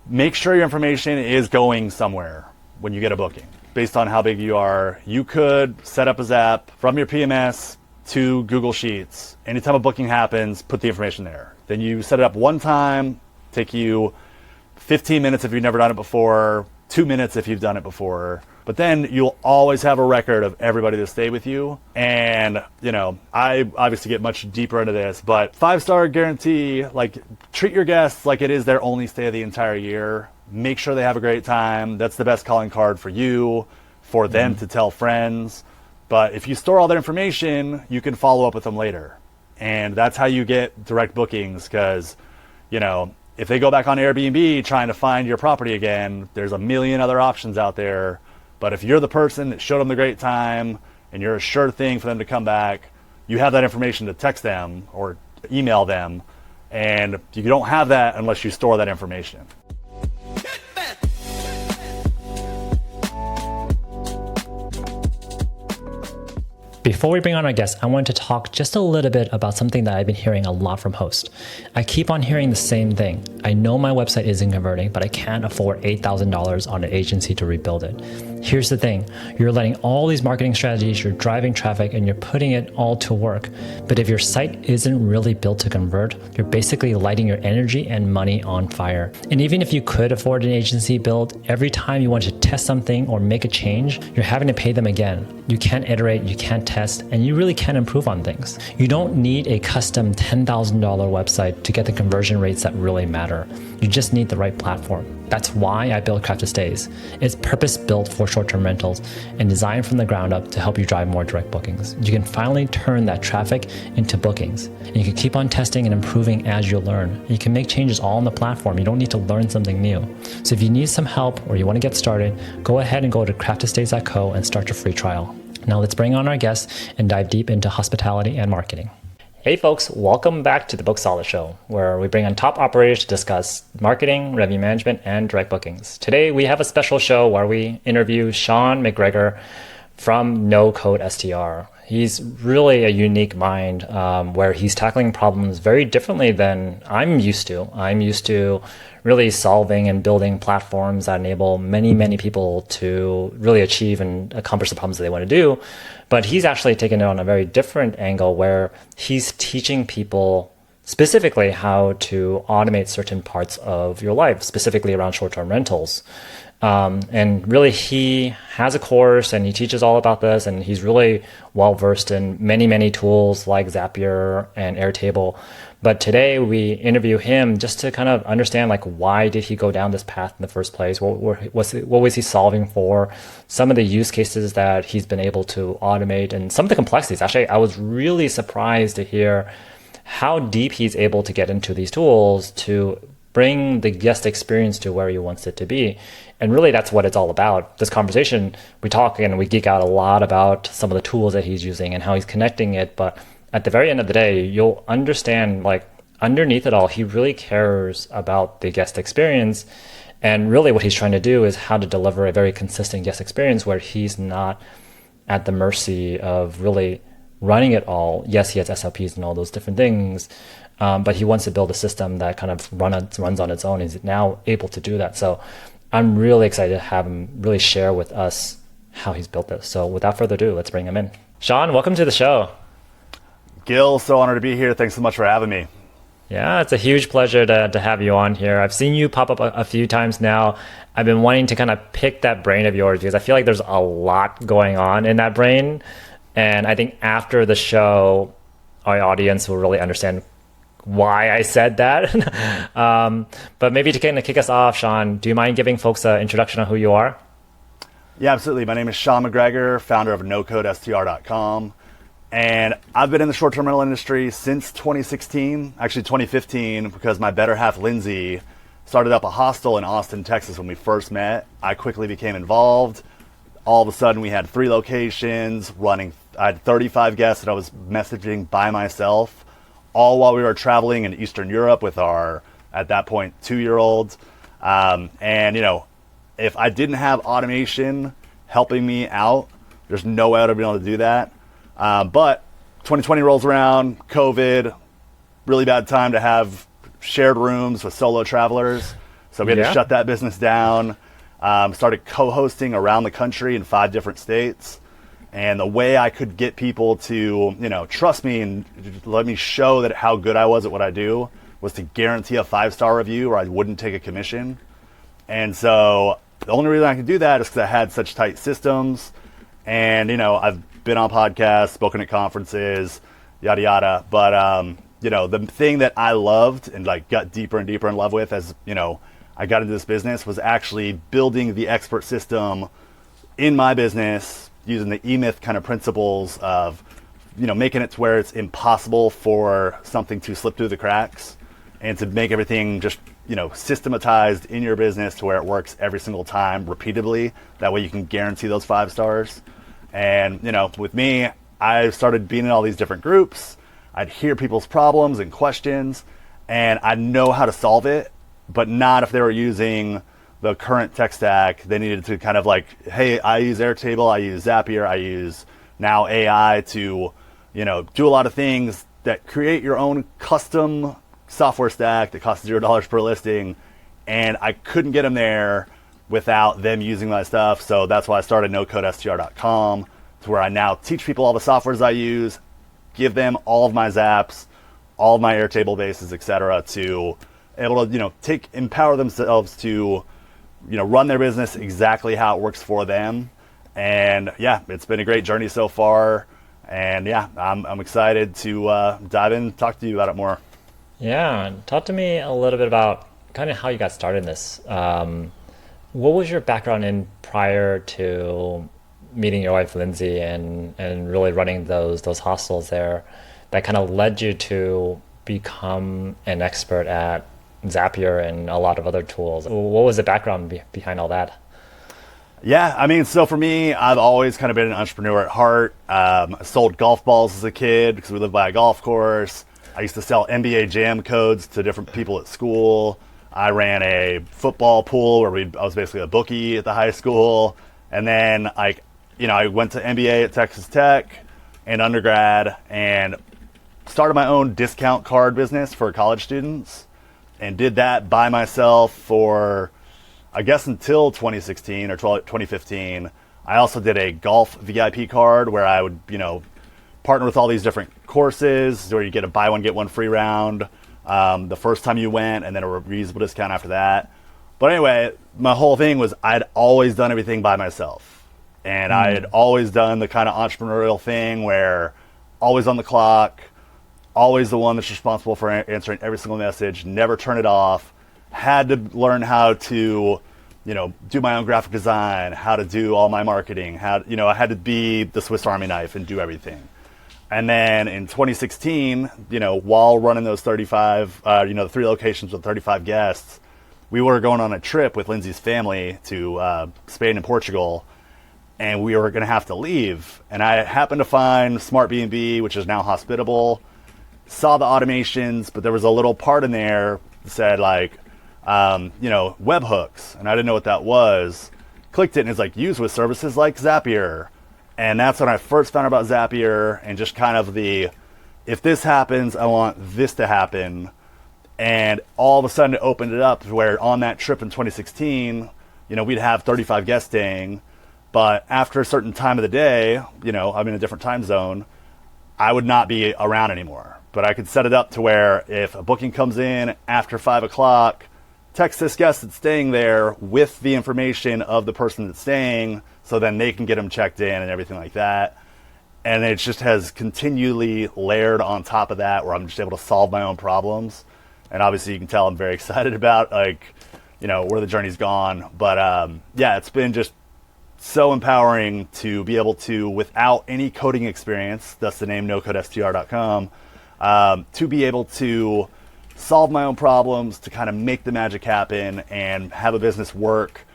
make sure your information is going somewhere when you get a booking. Based on how big you are, you could set up a Zap from your PMS to Google Sheets. Anytime a booking happens, put the information there. Then you set it up one time, take you 15 minutes if you've never done it before, 2 minutes if you've done it before. But then you'll always have a record of everybody that stayed with you. And, I obviously get much deeper into this, but 5-star guarantee, like treat your guests like it is their only stay of the entire year. Make sure they have a great time. That's the best calling card for you, for them to tell friends. But if you store all their information, you can follow up with them later. And that's how you get direct bookings because, if they go back on Airbnb trying to find your property again, there's a million other options out there. But if you're the person that showed them the great time and you're a sure thing for them to come back, you have that information to text them or email them. And you don't have that unless you store that information. Before we bring on our guest, I wanted to talk just a little bit about something that I've been hearing a lot from hosts. I keep on hearing the same thing. I know my website isn't converting, but I can't afford $8,000 on an agency to rebuild it. Here's the thing. You're letting all these marketing strategies, you're driving traffic, and you're putting it all to work. But if your site isn't really built to convert, you're basically lighting your energy and money on fire. And even if you could afford an agency build, every time you want to test something or make a change, you're having to pay them again. You can't iterate, you can't test, and you really can't improve on things. You don't need a custom $10,000 website to get the conversion rates that really matter. You just need the right platform. That's why I built Craft to Stays. It's purpose-built for short-term rentals and designed from the ground up to help you drive more direct bookings. You can finally turn that traffic into bookings. And you can keep on testing and improving as you learn. You can make changes all on the platform. You don't need to learn something new. So if you need some help or you want to get started, go ahead and go to crafttostays.co and start your free trial. Now let's bring on our guests and dive deep into hospitality and marketing. Hey folks, welcome back to the Book Solid Show, where we bring on top operators to discuss marketing, revenue management, and direct bookings. Today we have a special show where we interview Sean McGregor from NoCode STR. He's really a unique mind where he's tackling problems very differently than I'm used to. I'm used to really solving and building platforms that enable many, many people to really achieve and accomplish the problems that they want to do. But he's actually taken it on a very different angle where he's teaching people specifically how to automate certain parts of your life, specifically around short-term rentals. And really, he has a course and he teaches all about this, and he's really well versed in many, many tools like Zapier and Airtable. But today we interview him just to kind of understand, like, why did he go down this path in the first place? What was he solving for? Some of the use cases that he's been able to automate and some of the complexities. Actually, I was really surprised to hear how deep he's able to get into these tools to bring the guest experience to where he wants it to be. And really, that's what it's all about. This conversation, we talk and we geek out a lot about some of the tools that he's using and how he's connecting it. But at the very end of the day, you'll understand, like, underneath it all, he really cares about the guest experience. And really what he's trying to do is how to deliver a very consistent guest experience where he's not at the mercy of really running it all. Yes, he has SLPs and all those different things, but he wants to build a system that kind of runs on its own. He's now able to do that. So I'm really excited to have him really share with us how he's built this. So without further ado, let's bring him in. Sean, welcome to the show. Gil, so honored to be here. Thanks so much for having me. Yeah, it's a huge pleasure to have you on here. I've seen you pop up a few times now. I've been wanting to kind of pick that brain of yours because I feel like there's a lot going on in that brain. And I think after the show, our audience will really understand why I said that. But maybe to kind of kick us off, Sean, do you mind giving folks an introduction on who you are? Yeah, absolutely. My name is Sean McGregor, founder of NoCodeSTR.com. And I've been in the short-term rental industry since 2016, actually 2015, because my better half, Lindsay, started up a hostel in Austin, Texas when we first met. I quickly became involved. All of a sudden, we had 3 locations running. I had 35 guests that I was messaging by myself, all while we were traveling in Eastern Europe with our, at that point, 2-year-old. And, you know, if I didn't have automation helping me out, there's no way I would have been able to do that. But 2020 rolls around, COVID, really bad time to have shared rooms with solo travelers. So we had to shut that business down. Started co-hosting around the country in 5 different states. And the way I could get people to, trust me and let me show that how good I was at what I do was to guarantee a 5-star review or I wouldn't take a commission. And so the only reason I could do that is because I had such tight systems. And, I've been on podcasts, spoken at conferences, yada, yada. But, the thing that I loved and like got deeper and deeper in love with as, I got into this business was actually building the expert system in my business using the E-Myth kind of principles of, making it to where it's impossible for something to slip through the cracks and to make everything just, systematized in your business to where it works every single time repeatedly. That way you can guarantee those 5 stars. And, with me, I started being in all these different groups. I'd hear people's problems and questions and I'd know how to solve it, but not if they were using the current tech stack. They needed to kind of like, hey, I use Airtable, I use Zapier, I use now AI to, do a lot of things that create your own custom software stack that costs $0 per listing. And I couldn't get them there without them using my stuff. So that's why I started NoCodeSTR.com, to where I now teach people all the softwares I use, give them all of my Zaps, all of my Airtable bases, etc., to able to, empower themselves to, run their business exactly how it works for them. And yeah, it's been a great journey so far. And yeah, I'm excited to dive in and talk to you about it more. Yeah, talk to me a little bit about kind of how you got started in this. What was your background in prior to meeting your wife, Lindsay, and really running those hostels there that kind of led you to become an expert at Zapier and a lot of other tools? What was the background behind all that? Yeah, so for me, I've always kind of been an entrepreneur at heart. I sold golf balls as a kid because we lived by a golf course. I used to sell NBA Jam codes to different people at school. I ran a football pool where I was basically a bookie at the high school. And then I went to MBA at Texas Tech and undergrad and started my own discount card business for college students and did that by myself for, I guess, until 2016 or 2015. I also did a golf VIP card where I would, partner with all these different courses where you get a buy one, get one free round the first time you went, and then a reusable discount after that. But anyway, my whole thing was I'd always done everything by myself. And I had always done the kind of entrepreneurial thing where always on the clock, always the one that's responsible for answering every single message, never turn it off, had to learn how to, do my own graphic design, how to do all my marketing, I had to be the Swiss Army knife and do everything. And then in 2016, while running those 35, the 3 locations with 35 guests, we were going on a trip with Lindsay's family to Spain and Portugal, and we were going to have to leave. And I happened to find Smart B&B, which is now Hospitable, saw the automations, but there was a little part in there that said webhooks, and I didn't know what that was. Clicked it, and it's like, used with services like Zapier. And that's when I first found out about Zapier and just kind of if this happens, I want this to happen. And all of a sudden it opened it up to where on that trip in 2016, we'd have 35 guests staying. But after a certain time of the day, I'm in a different time zone, I would not be around anymore. But I could set it up to where if a booking comes in after 5 o'clock, text this guest that's staying there with the information of the person that's staying, so then they can get them checked in and everything like that. And it just has continually layered on top of that where I'm just able to solve my own problems. And obviously you can tell I'm very excited about where the journey's gone. But it's been just so empowering to be able to, without any coding experience, that's the name NoCodeSTR.com, to be able to solve my own problems, to kind of make the magic happen and have a business work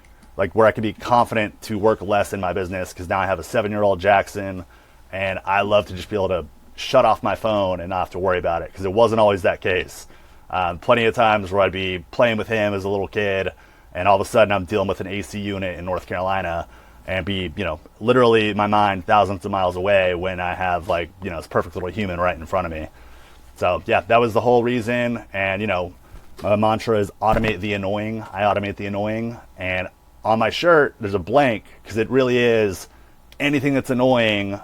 where I can be confident to work less in my business, because now I have a 7-year-old Jackson and I love to just be able to shut off my phone and not have to worry about it, because it wasn't always that case. Plenty of times where I'd be playing with him as a little kid and all of a sudden I'm dealing with an AC unit in North Carolina and be, literally in my mind thousands of miles away when I have this perfect little human right in front of me. So yeah, that was the whole reason. And, My mantra is automate the annoying. I automate the annoying. And on my shirt, there's a blank because it really is anything that's annoying,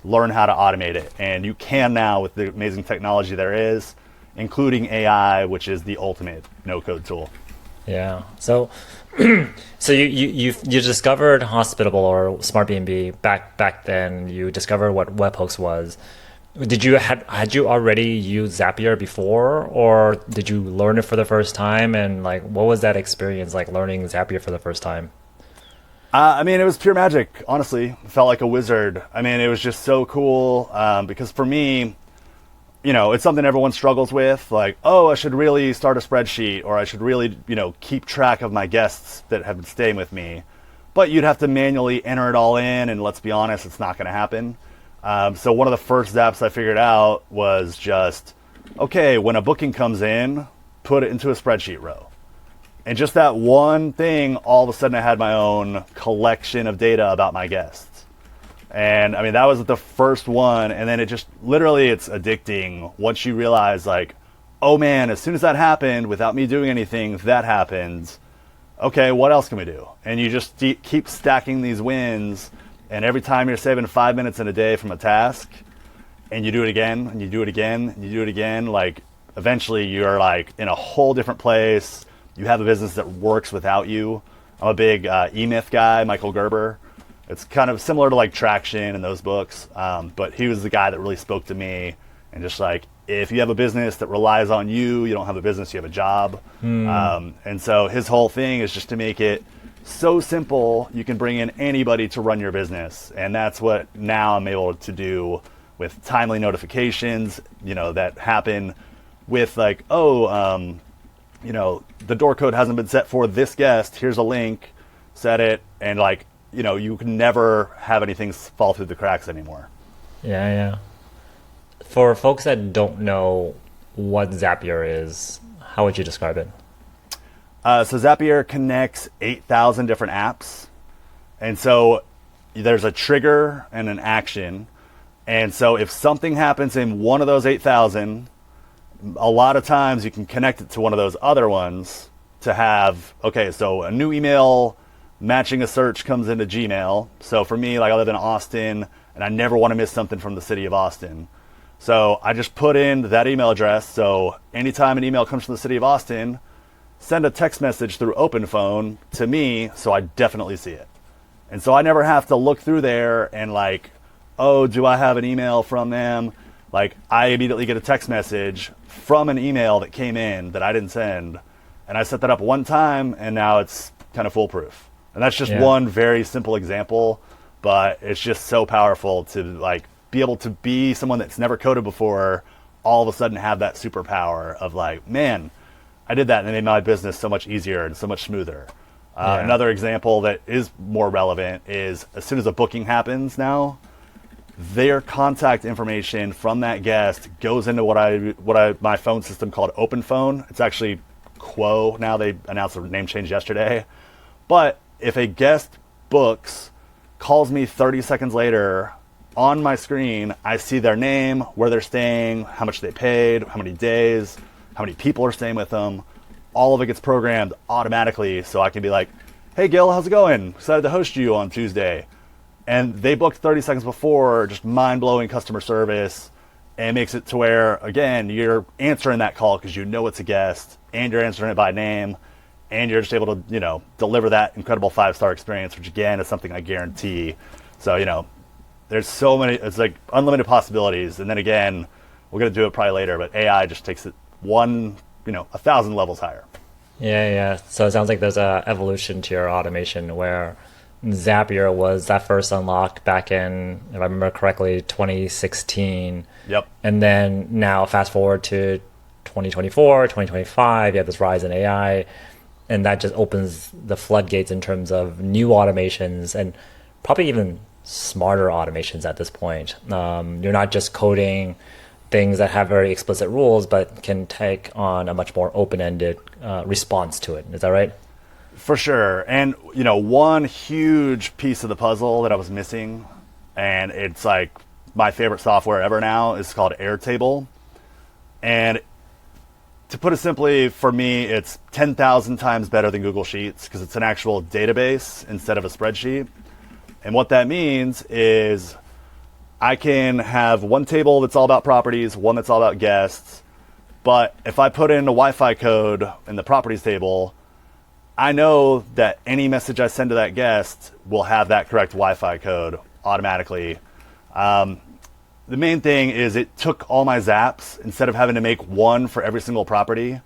learn how to automate it. And you can now with the amazing technology there is, including AI, which is the ultimate no-code tool. Yeah. So, so you discovered Hospitable or Smart B&B back then. You discovered what webhooks was. Had you already used Zapier before, or did you learn it for the first time? And like, what was that experience like learning Zapier for the first time? I mean, it was pure magic, honestly. I felt like a wizard. I mean, it was just so cool because for me, it's something everyone struggles with. Like, oh, I should really start a spreadsheet, or I should really, keep track of my guests that have been staying with me. But you'd have to manually enter it all in, and let's be honest, it's not going to happen. So one of the first apps I figured out was just, okay, when a booking comes in, put it into a spreadsheet row. And just that one thing, all of a sudden I had my own collection of data about my guests. And I mean, that was the first one. And then it just literally, it's addicting once you realize like, oh man, as soon as that happened, without me doing anything, that happens. Okay, what else can we do? And you just keep stacking these wins. And every time you're saving 5 minutes in a day from a task, and you do it again, and you do it again, and you do it again, like eventually you're like in a whole different place. You have a business that works without you. I'm a big E-Myth guy, Michael Gerber. It's kind of similar to like Traction and those books, but he was the guy that really spoke to me. And just like, if you have a business that relies on you, you don't have a business, you have a job. And so his whole thing is just to make it so simple you can bring in anybody to run your business. And that's what now I'm able to do with timely notifications, that happen with like, the door code hasn't been set for this guest. Here's a link, set it. And like, you can never have anything fall through the cracks anymore. Yeah. For folks that don't know what Zapier is, how would you describe it? So Zapier connects 8,000 different apps. And so there's a trigger and an action. And so if something happens in one of those 8,000, a lot of times you can connect it to one of those other ones to have, okay, so a new email matching a search comes into Gmail. So for me, like I live in Austin and I never want to miss something from the city of Austin. So I just put in that email address. So anytime an email comes from the city of Austin, send a text message through OpenPhone to me so I definitely see it. And so I never have to look through there and like, oh, do I have an email from them? Like I immediately get a text message from an email that came in that I didn't send. And I set that up one time and now it's kind of foolproof. And that's just one very simple example, but it's just so powerful to like be able to be someone that's never coded before, all of a sudden have that superpower of like, man, I did that and it made my business so much easier and so much smoother. Another example that is more relevant is as soon as a booking happens now, their contact information from that guest goes into my phone system called OpenPhone. It's actually Quo now. They announced the name change yesterday. But if a guest books, calls me 30 seconds later, on my screen, I see their name, where they're staying, how much they paid, how many days, how many people are staying with them. All of it gets programmed automatically so I can be like, hey, Gil, how's it going? Excited to host you on Tuesday. And they booked 30 seconds before, just mind-blowing customer service, and it makes it to where, again, you're answering that call because you know it's a guest, and you're answering it by name, and you're just able to, deliver that incredible 5-star experience, which, again, is something I guarantee. So, there's so many, it's like unlimited possibilities. And then again, we're going to do it probably later, but AI just takes it 1,000 levels higher. Yeah. So it sounds like there's a evolution to your automation where Zapier was that first unlocked back in, if I remember correctly, 2016. Yep. And then now fast forward to 2024, 2025, you have this rise in AI, and that just opens the floodgates in terms of new automations and probably even smarter automations at this point. You're not just coding things that have very explicit rules, but can take on a much more open-ended response to it. Is that right? For sure. And, one huge piece of the puzzle that I was missing, and it's like my favorite software ever now, is called Airtable. And To put it simply, for me, it's 10,000 times better than Google Sheets because it's an actual database instead of a spreadsheet. And what that means is I can have one table that's all about properties, one that's all about guests. But if I put in a Wi-Fi code in the properties table, I know that any message I send to that guest will have that correct Wi-Fi code automatically. The main thing is it took all my zaps. Instead of having to make one for every single property,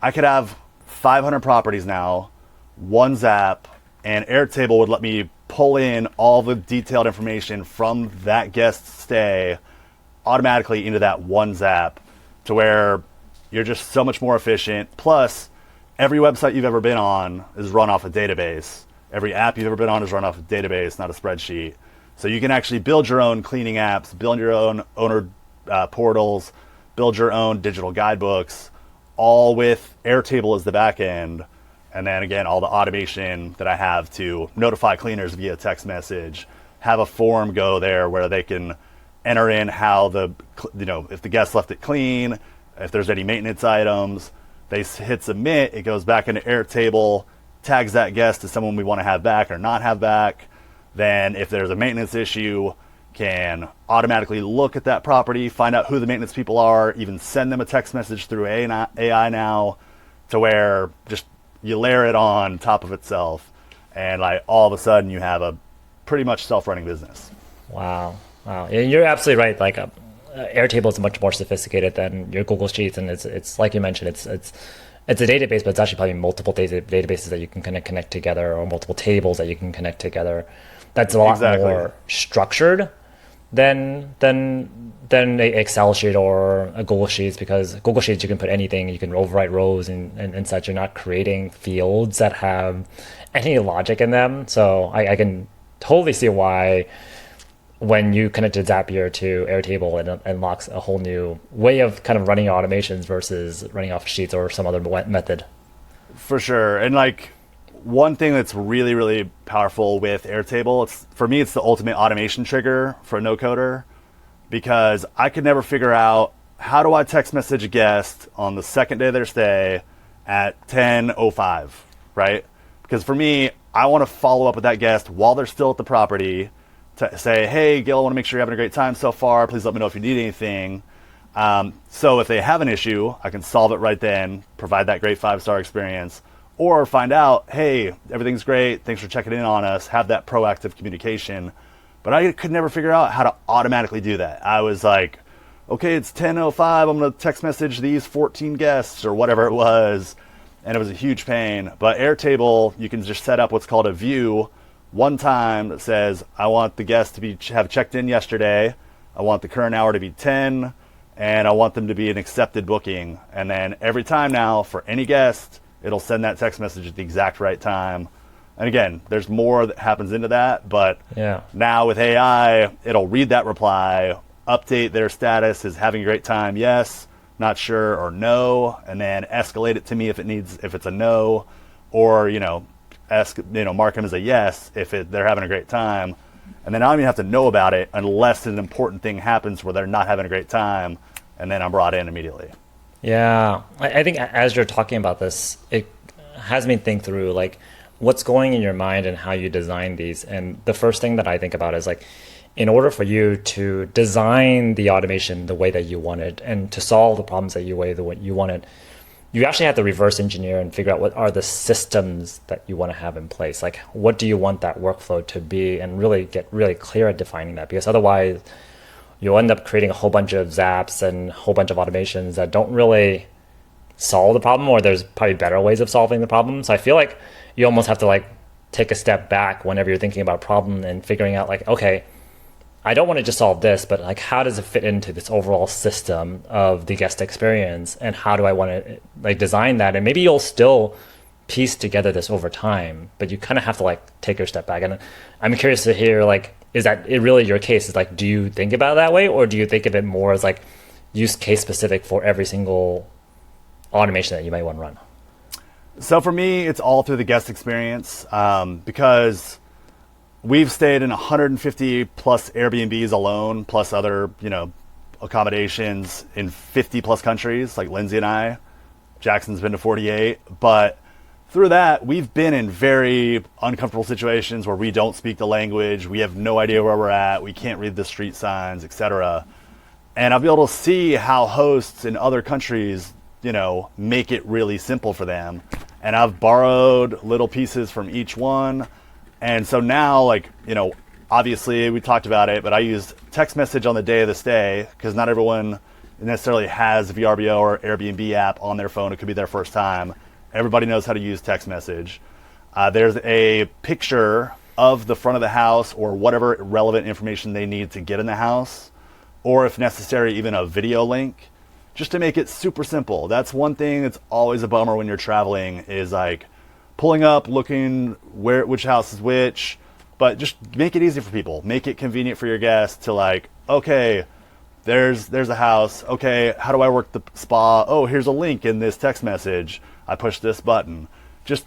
I could have 500 properties now, one zap, and Airtable would let me pull in all the detailed information from that guest's stay automatically into that one zap, to where you're just so much more efficient. Plus, every website you've ever been on is run off a database. Every app you've ever been on is run off a database, not a spreadsheet. So you can actually build your own cleaning apps, build your own owner portals, build your own digital guidebooks, all with Airtable as the back end. And then again, all the automation that I have to notify cleaners via text message, have a form go there where they can enter in how if the guest left it clean, if there's any maintenance items, they hit submit, it goes back into Airtable, tags that guest as someone we want to have back or not have back. Then if there's a maintenance issue, can automatically look at that property, find out who the maintenance people are, even send them a text message through AI now, to where just you layer it on top of itself, and all of a sudden you have a pretty much self-running business. Wow. And you're absolutely right. Airtable is much more sophisticated than your Google Sheets, and it's like you mentioned, it's a database, but it's actually probably multiple databases that you can connect together, or multiple tables that you can connect together. That's a lot more structured than a Excel sheet or a Google Sheets, because Google Sheets you can put anything, you can overwrite rows and such. You're not creating fields that have any logic in them. So I can totally see why when you connected Zapier to Airtable, it unlocks a whole new way of kind of running automations versus running off Sheets or some other method. For sure. And one thing that's really, really powerful with Airtable, for me, it's the ultimate automation trigger for a no-coder, because I could never figure out, how do I text message a guest on the second day of their stay at 10:05, right? Because for me, I want to follow up with that guest while they're still at the property to say, hey, Gil, I want to make sure you're having a great time so far. Please let me know if you need anything. So if they have an issue, I can solve it right then, provide that great 5-star experience. Or find out, hey, everything's great, thanks for checking in on us, have that proactive communication. But I could never figure out how to automatically do that. I was like, okay, it's 10:05, I'm going to text message these 14 guests or whatever it was. And it was a huge pain. But Airtable, you can just set up what's called a view one time that says, I want the guest to have checked in yesterday, I want the current hour to be 10, and I want them to be an accepted booking. And then every time now, for any guest, it'll send that text message at the exact right time. And again, there's more that happens into that, but now with AI, it'll read that reply, update their status as having a great time, yes, not sure, or no, and then escalate it to me if it's a no, or mark them as a yes if they're having a great time. And then I don't even have to know about it unless an important thing happens where they're not having a great time, and then I'm brought in immediately. Yeah, I think as you're talking about this, it has me think through what's going in your mind and how you design these. And the first thing that I think about is in order for you to design the automation the way that you want it and to solve the problems that you want it, you actually have to reverse engineer and figure out what are the systems that you want to have in place. What do you want that workflow to be, and really get really clear at defining that, because otherwise you'll end up creating a whole bunch of zaps and a whole bunch of automations that don't really solve the problem, or there's probably better ways of solving the problem. So I feel like you almost have to take a step back whenever you're thinking about a problem and figuring out okay, I don't want to just solve this, but how does it fit into this overall system of the guest experience, and how do I want to design that? And maybe you'll still piece together this over time, but you kind of have to take your step back. And I'm curious to hear is that it really your case? Is do you think about it that way, or do you think of it more as use case specific for every single automation that you might want to run? So for me, it's all through the guest experience, because we've stayed in 150 plus Airbnbs alone, plus other accommodations in 50 plus countries, like Lindsay and I. Jackson's been to 48, but through that, we've been in very uncomfortable situations where we don't speak the language, we have no idea where we're at, we can't read the street signs, etc. And I'll be able to see how hosts in other countries, make it really simple for them. And I've borrowed little pieces from each one. And so now, obviously we talked about it, but I used text message on the day of the stay because not everyone necessarily has VRBO or Airbnb app on their phone. It could be their first time. Everybody knows how to use text message. There's a picture of the front of the house or whatever relevant information they need to get in the house, or if necessary, even a video link, just to make it super simple. That's one thing that's always a bummer when you're traveling is pulling up, looking which house is which, but just make it easy for people. Make it convenient for your guests to okay, there's a house. Okay, how do I work the spa? Oh, here's a link in this text message. I push this button. Just,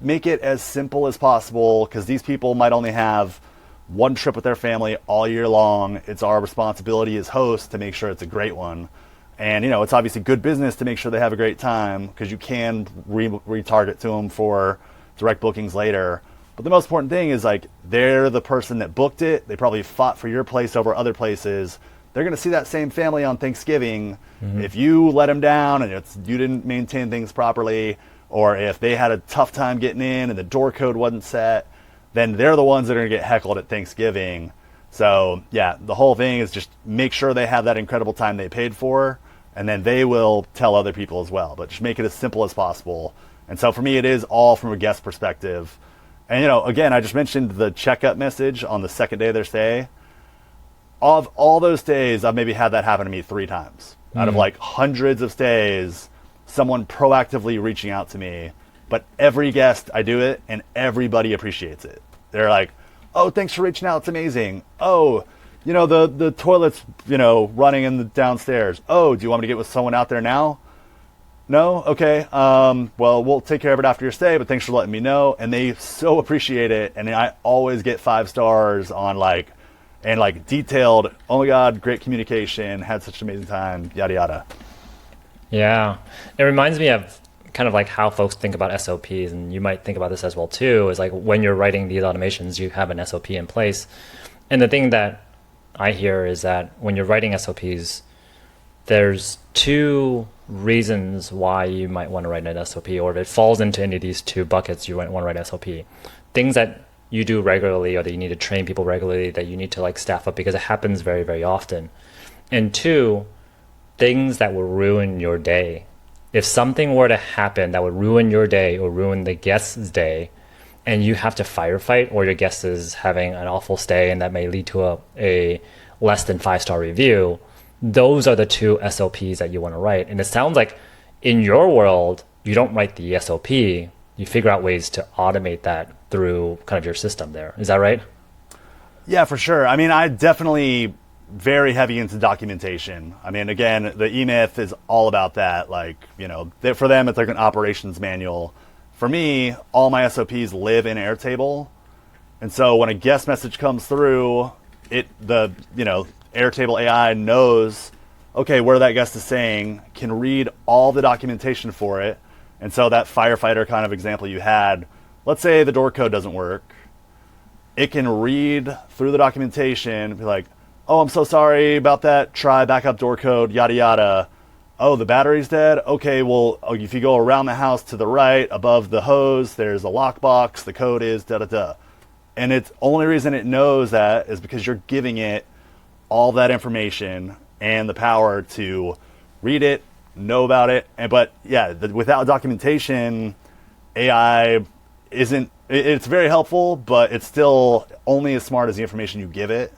make it as simple as possible because these people might only have one trip with their family all year long. It's our responsibility as hosts to make sure it's a great one. And, it's obviously good business to make sure they have a great time because you can retarget to them for direct bookings later. But the most important thing is they're the person that booked it. They probably fought for your place over other places. They're going to see that same family on Thanksgiving. Mm-hmm. If you let them down and you didn't maintain things properly, or if they had a tough time getting in and the door code wasn't set, then they're the ones that are going to get heckled at Thanksgiving. So yeah, the whole thing is just make sure they have that incredible time they paid for, and then they will tell other people as well. But just make it as simple as possible. And so for me, it is all from a guest perspective. And again, I just mentioned the checkup message on the second day of their stay. Of all those stays, I've maybe had that happen to me 3 times. Out of hundreds of stays, someone proactively reaching out to me. But every guest, I do it, and everybody appreciates it. They're like, oh, thanks for reaching out. It's amazing. Oh, the toilet's, running in the downstairs. Oh, do you want me to get with someone out there now? No? Okay. Well, we'll take care of it after your stay, but thanks for letting me know. And they so appreciate it. And I always get 5 stars on and detailed, oh my God, great communication, had such an amazing time, yada, yada. Yeah. It reminds me of kind of how folks think about SOPs, and you might think about this as well too, is when you're writing these automations, you have an SOP in place. And the thing that I hear is that when you're writing SOPs, there's 2 reasons why you might want to write an SOP, or if it falls into any of these 2 buckets, you might want to write an SOP. Things that you do regularly, or that you need to train people regularly, that you need to staff up because it happens very, very often. And 2, things that will ruin your day. If something were to happen that would ruin your day or ruin the guest's day, and you have to firefight, or your guest is having an awful stay and that may lead to a less than 5-star review, those are the 2 SOPs that you want to write. And it sounds like in your world, you don't write the SOP, you figure out ways to automate that through kind of your system there. Is that right? Yeah, for sure. I mean, I definitely very heavy into documentation. I mean, again, the eMyth is all about that. For them, it's an operations manual. For me, all my SOPs live in Airtable. And so when a guest message comes through, Airtable AI knows, okay, where that guest is saying, can read all the documentation for it. And so that firefighter kind of example you had, let's say the door code doesn't work. It can read through the documentation and be like, oh, I'm so sorry about that. Try backup door code, yada, yada. Oh, the battery's dead? Okay, well, if you go around the house to the right, above the hose, there's a lockbox. The code is da-da-da. And it's only reason it knows that is because you're giving it all that information and the power to read it, know about it. But yeah, without documentation, AI it's very helpful, but it's still only as smart as the information you give it.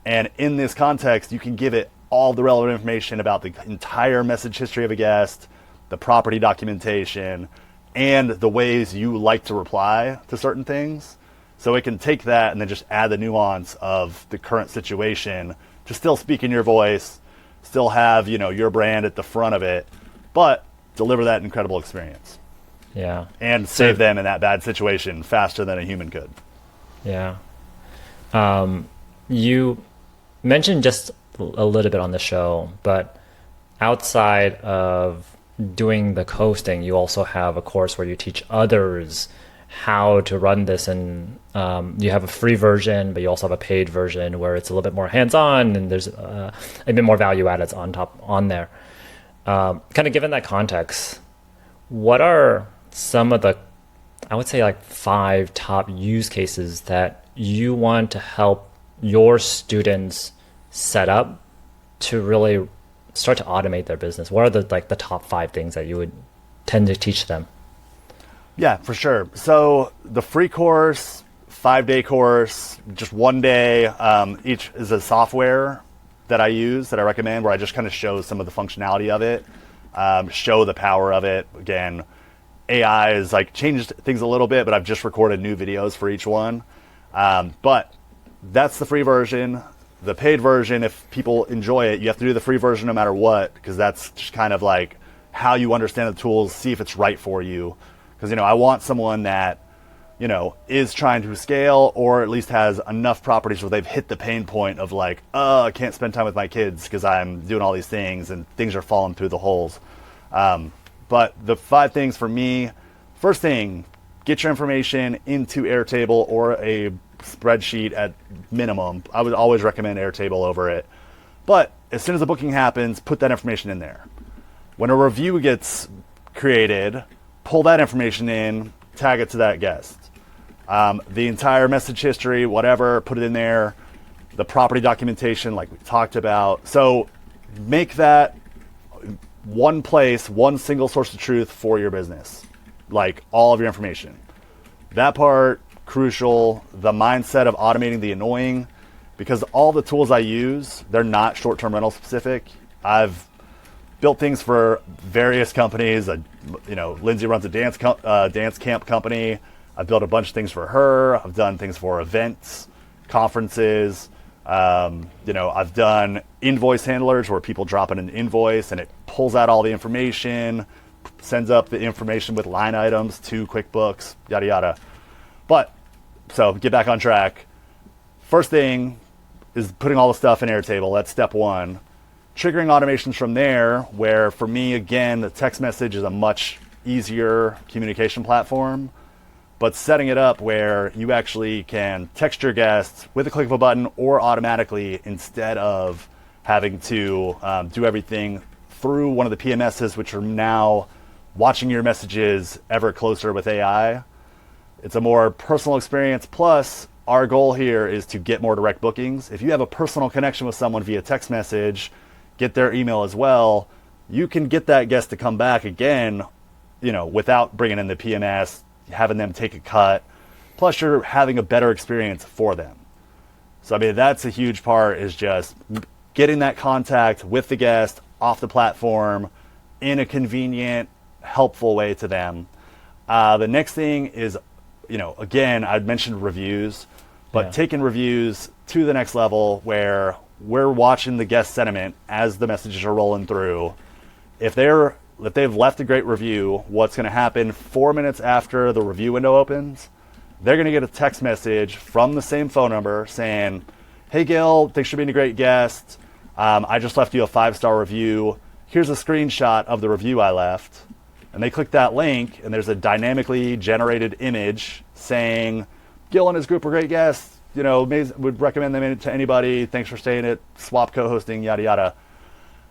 And in this context, you can give it all the relevant information about the entire message history of a guest, the property documentation, and the ways you like to reply to certain things. So it can take that and then just add the nuance of the current situation to still speak in your voice, still have, your brand at the front of it, but deliver that incredible experience. Yeah. And save them in that bad situation faster than a human could. Yeah. You mentioned just a little bit on the show, but outside of doing the hosting, you also have a course where you teach others how to run this, and you have a free version, but you also have a paid version where it's a little bit more hands-on, and there's a bit more value added on there. Kind of given that context, what are some of the, I would say, like 5 top use cases that you want to help your students set up to really start to automate their business? What are the top 5 things that you would tend to teach them? Yeah, for sure. So the free course, 5-day course, just one day, each is a software that I use, that I recommend, where I just kind of show some of the functionality of it, show the power of it. Again, AI has like changed things a little bit, but I've just recorded new videos for each one. But that's the free version. The paid version, if people enjoy it, you have to do the free version no matter what, because that's just kind of like how you understand the tools, see if it's right for you. Because, I want someone that, is trying to scale, or at least has enough properties where they've hit the pain point of like, oh, I can't spend time with my kids because I'm doing all these things and things are falling through the holes. But the 5 things for me, first thing, get your information into Airtable or a spreadsheet at minimum. I would always recommend Airtable over it. But as soon as the booking happens, put that information in there. When a review gets created, pull that information in, tag it to that guest. The entire message history, whatever, put it in there. The property documentation, like we talked about. So make that one place, one single source of truth for your business, like all of your information. That part, crucial. The mindset of automating the annoying, because all the tools I use, they're not short-term rental specific. I've built things for various companies. Lindsay runs a dance camp company. I've built a bunch of things for her. I've done things for events, conferences. I've done invoice handlers where people drop in an invoice and it pulls out all the information, sends up the information with line items to QuickBooks, yada, yada. But, so get back on track. First thing is putting all the stuff in Airtable. That's step 1. Triggering automations from there, where for me, again, the text message is a much easier communication platform, but setting it up where you actually can text your guests with a click of a button or automatically, instead of having to do everything through one of the PMSs, which are now watching your messages ever closer with AI. It's a more personal experience. Plus, our goal here is to get more direct bookings. If you have a personal connection with someone via text message, get their email as well, you can get that guest to come back again, without bringing in the PMS, having them take a cut. Plus, you're having a better experience for them. So, that's a huge part, is just getting that contact with the guest off the platform in a convenient, helpful way to them. The next thing is, again, I'd mentioned reviews, but taking reviews to the next level, where we're watching the guest sentiment as the messages are rolling through. If they've left a great review, what's going to happen 4 minutes after the review window opens, they're going to get a text message from the same phone number saying, "Hey Gil, thanks for being a great guest. I just left you a 5-star review. Here's a screenshot of the review I left." And they click that link, and there's a dynamically generated image saying, "Gil and his group are great guests. Would recommend them to anybody. Thanks for staying at Swap Co-hosting, yada, yada."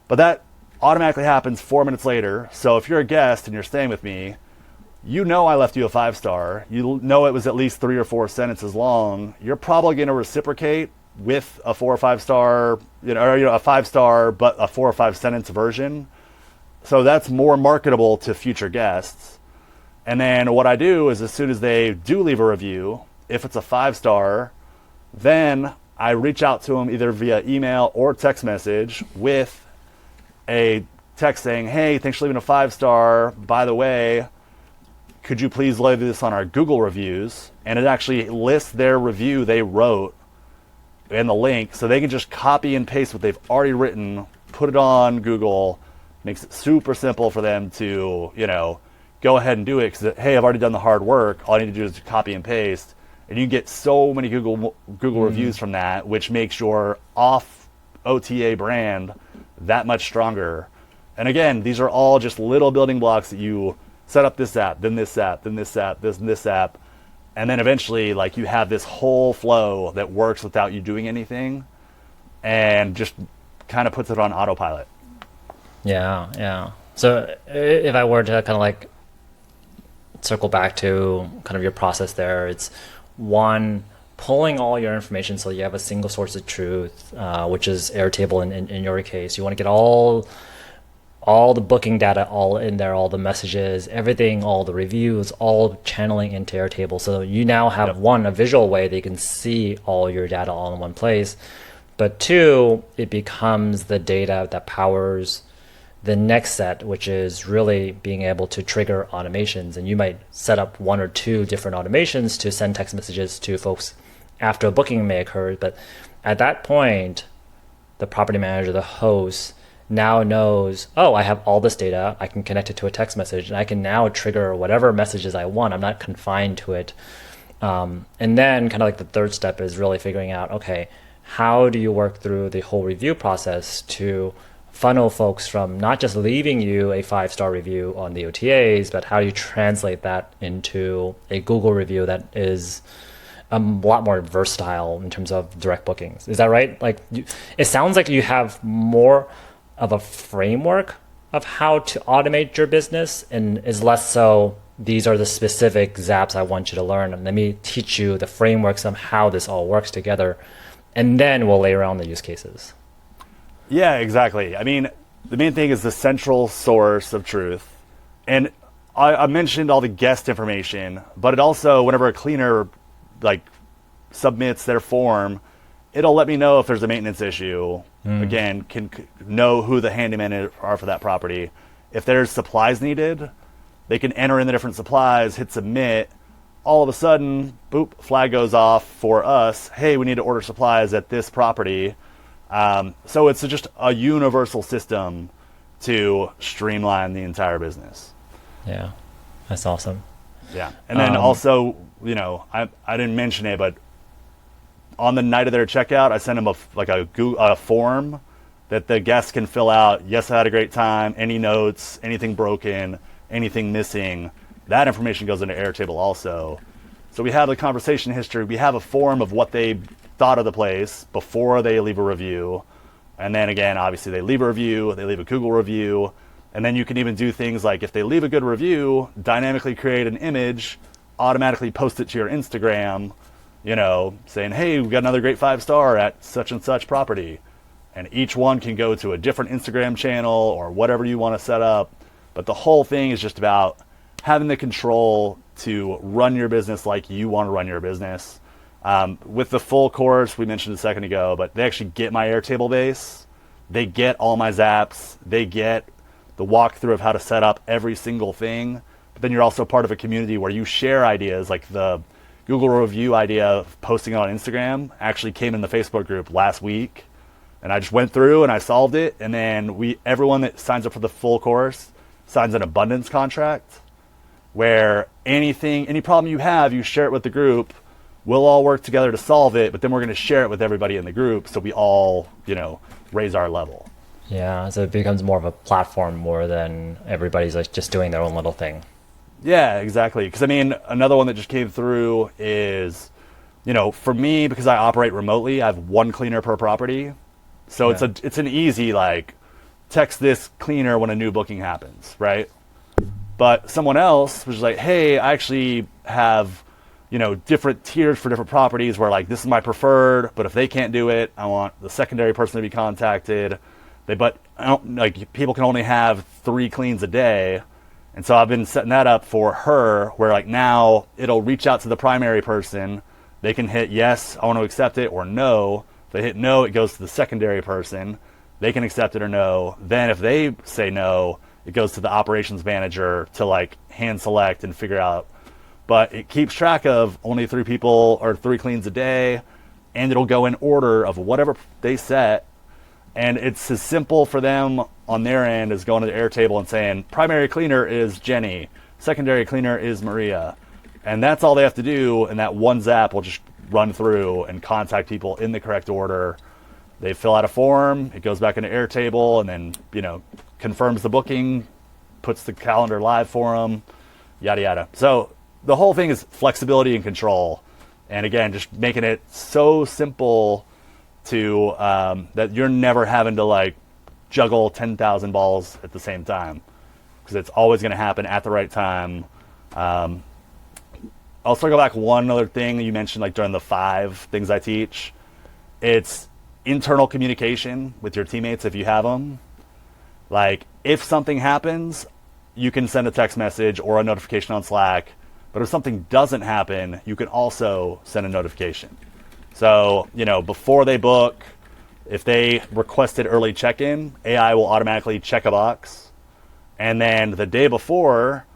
But that automatically happens 4 minutes later. So if you're a guest and you're staying with me, I left you a 5-star. You know it was at least 3 or 4 sentences long. You're probably going to reciprocate with a 4 or 5-star, a 5-star, but a 4 or 5 sentence version. So that's more marketable to future guests. And then what I do is, as soon as they do leave a review, if it's a 5-star, then I reach out to them either via email or text message with a text saying, "Hey, thanks for leaving a 5-star. By the way, could you please leave this on our Google reviews?" And it actually lists their review they wrote and the link, so they can just copy and paste what they've already written, put it on Google. Makes it super simple for them to, go ahead and do it, because, hey, I've already done the hard work. All I need to do is copy and paste. And you can get so many Google reviews from that, which makes your off OTA brand that much stronger. And again, these are all just little building blocks that you set up this app, then this app, then this app, this app. And then eventually, like, you have this whole flow that works without you doing anything and just kind of puts it on autopilot. Yeah. So if I were to kind of like circle back to kind of your process there, it's one, pulling all your information so you have a single source of truth, which is Airtable in your case. You want to get all the booking data all in there, all the messages, everything, all the reviews, all channeling into Airtable. So you now have one, a visual way that you can see all your data all in one place. But two, it becomes the data that powers the next set, which is really being able to trigger automations. And you might set up one or two different automations to send text messages to folks after a booking may occur. But at that point, the property manager, the host, now knows, oh, I have all this data. I can connect it to a text message, and I can now trigger whatever messages I want. I'm not confined to it. And then kind of like the third step is really figuring out, okay, how do you work through the whole review process to funnel folks from not just leaving you a 5-star review on the OTAs, but how do you translate that into a Google review that is a lot more versatile in terms of direct bookings? Is that right? Like, it sounds like you have more of a framework of how to automate your business, and is less so, these are the specific zaps I want you to learn, and let me teach you the frameworks of how this all works together, and then we'll layer on the use cases. Yeah, exactly. I mean, the main thing is the central source of truth. And I mentioned all the guest information, but it also, whenever a cleaner like submits their form, it'll let me know if there's a maintenance issue. Again, can know who the handymen are for that property. If there's supplies needed, they can enter in the different supplies, hit submit. All of a sudden, boop, flag goes off for us. Hey, we need to order supplies at this property. So it's just a universal system to streamline the entire business. Yeah, that's awesome. Yeah. And then also, you know, I didn't mention it, but on the night of their checkout, I sent them a form that the guests can fill out. Yes, I had a great time. Any notes, anything broken, anything missing, that information goes into Airtable also. So we have the conversation history. We have a form of what they thought of the place before they leave a review. And then again, obviously they leave a review, they leave a Google review. And then you can even do things like, if they leave a good review, dynamically create an image, automatically post it to your Instagram, you know, saying, hey, we got another great 5-star at such and such property. And each one can go to a different Instagram channel or whatever you want to set up. But the whole thing is just about having the control to run your business like you want to run your business. With the full course, we mentioned a second ago, but they actually get my Airtable base. They get all my zaps. They get the walkthrough of how to set up every single thing. But then you're also part of a community where you share ideas. Like the Google review idea of posting it on Instagram actually came in the Facebook group last week. And I just went through and I solved it. And then everyone that signs up for the full course signs an abundance contract where any problem you have, you share it with the group. We'll all work together to solve it, but then we're going to share it with everybody in the group so we all, you know, raise our level. Yeah, so it becomes more of a platform more than everybody's like just doing their own little thing. Yeah, exactly. Because I mean, another one that just came through is, you know, for me, because I operate remotely, I have one cleaner per property. So it's an easy, like, text this cleaner when a new booking happens, right? But someone else was like, hey, I actually have, you know, different tiers for different properties where, like, this is my preferred, but if they can't do it, I want the secondary person to be contacted. But I don't, like, people can only have 3 cleans a day. And so I've been setting that up for her where, like, now it'll reach out to the primary person. They can hit yes, I want to accept it, or no. If they hit no, it goes to the secondary person. They can accept it or no. Then if they say no, it goes to the operations manager to, like, hand select and figure out. But it keeps track of only 3 people or 3 cleans a day, and it'll go in order of whatever they set. And it's as simple for them on their end as going to the Airtable and saying, primary cleaner is Jenny, secondary cleaner is Maria. And that's all they have to do, and that one zap will just run through and contact people in the correct order. They fill out a form, it goes back into Airtable, and then, you know, confirms the booking, puts the calendar live for them, yada, yada. So the whole thing is flexibility and control. And again, just making it so simple to that you're never having to like juggle 10,000 balls at the same time, because it's always going to happen at the right time. I'll circle back one other thing that you mentioned, like during the 5 things I teach. It's internal communication with your teammates if you have them. Like if something happens, you can send a text message or a notification on Slack. But if something doesn't happen, you can also send a notification. So, before they book, if they requested early check-in, AI will automatically check a box. And then the day before,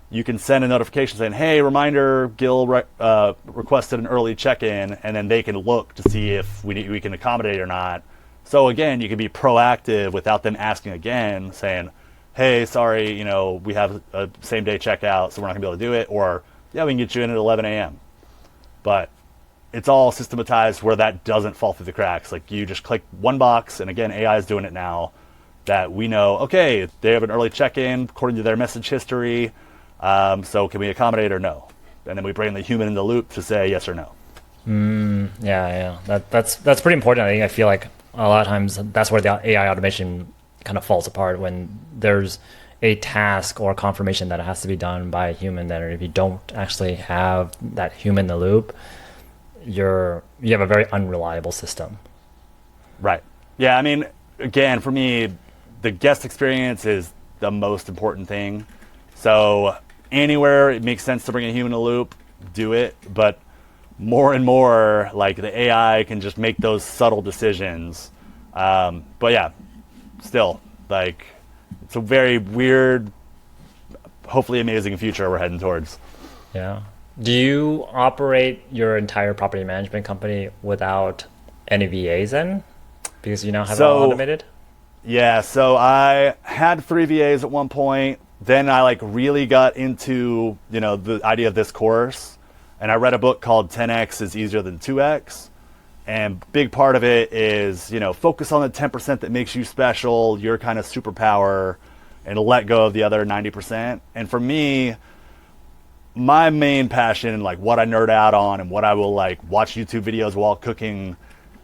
you can send a notification saying, hey, reminder, Gil requested an early check-in, and then they can look to see if we can accommodate or not. So again, you can be proactive without them asking again, saying, hey, sorry, we have a same-day checkout, so we're not going to be able to do it. Or, yeah, we can get you in at 11 a.m. But it's all systematized where that doesn't fall through the cracks. Like you just click one box, and again, AI is doing it now, that we know, okay, they have an early check-in according to their message history, so can we accommodate or no? And then we bring the human in the loop to say yes or no. Yeah. That's pretty important. I feel like a lot of times that's where the AI automation kind of falls apart, when there's a task or confirmation that it has to be done by a human. Then, or if you don't actually have that human in the loop, you have a very unreliable system. Right. Yeah. I mean, again, for me, the guest experience is the most important thing. So anywhere it makes sense to bring a human in the loop, do it. But more and more, like the AI can just make those subtle decisions. But yeah, still, like, it's a very weird, hopefully amazing future we're heading towards. Yeah. Do you operate your entire property management company without any VAs then? Because you now have it all automated? Yeah, so I had 3 VAs at one point. Then I really got into, the idea of this course. And I read a book called 10X is Easier Than 2X. And big part of it is, focus on the 10% that makes you special, your kind of superpower, and let go of the other 90%. And for me, my main passion, like what I nerd out on and what I will watch YouTube videos while cooking,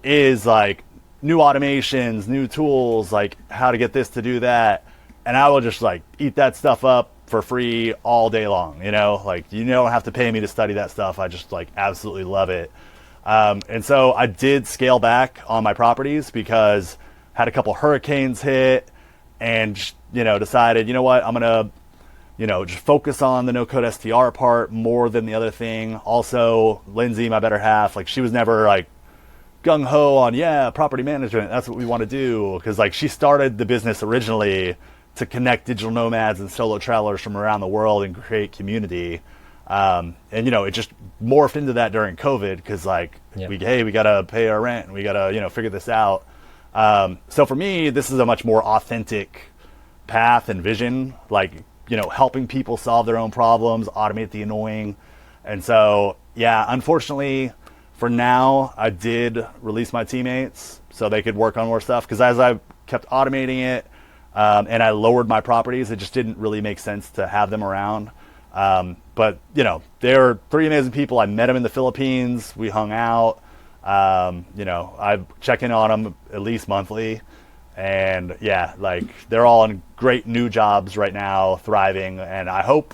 is new automations, new tools, how to get this to do that. And I will just eat that stuff up for free all day long. You don't have to pay me to study that stuff. I just absolutely love it. And so I did scale back on my properties because had a couple hurricanes hit, and decided, what, I'm gonna just focus on the no-code STR part more than the other thing. Also, Lindsay, my better half, she was never gung-ho on, property management, that's what we want to do. Because she started the business originally to connect digital nomads and solo travelers from around the world and create community. And it just morphed into that during COVID, because we gotta pay our rent and we gotta figure this out. So for me, this is a much more authentic path and vision, helping people solve their own problems, automate the annoying. And so unfortunately for now, I did release my teammates so they could work on more stuff, because as I kept automating it, and I lowered my properties, it just didn't really make sense to have them around. But they're 3 amazing people. I met them in the Philippines. We hung out. I check in on them at least monthly. And they're all in great new jobs right now, thriving. And I hope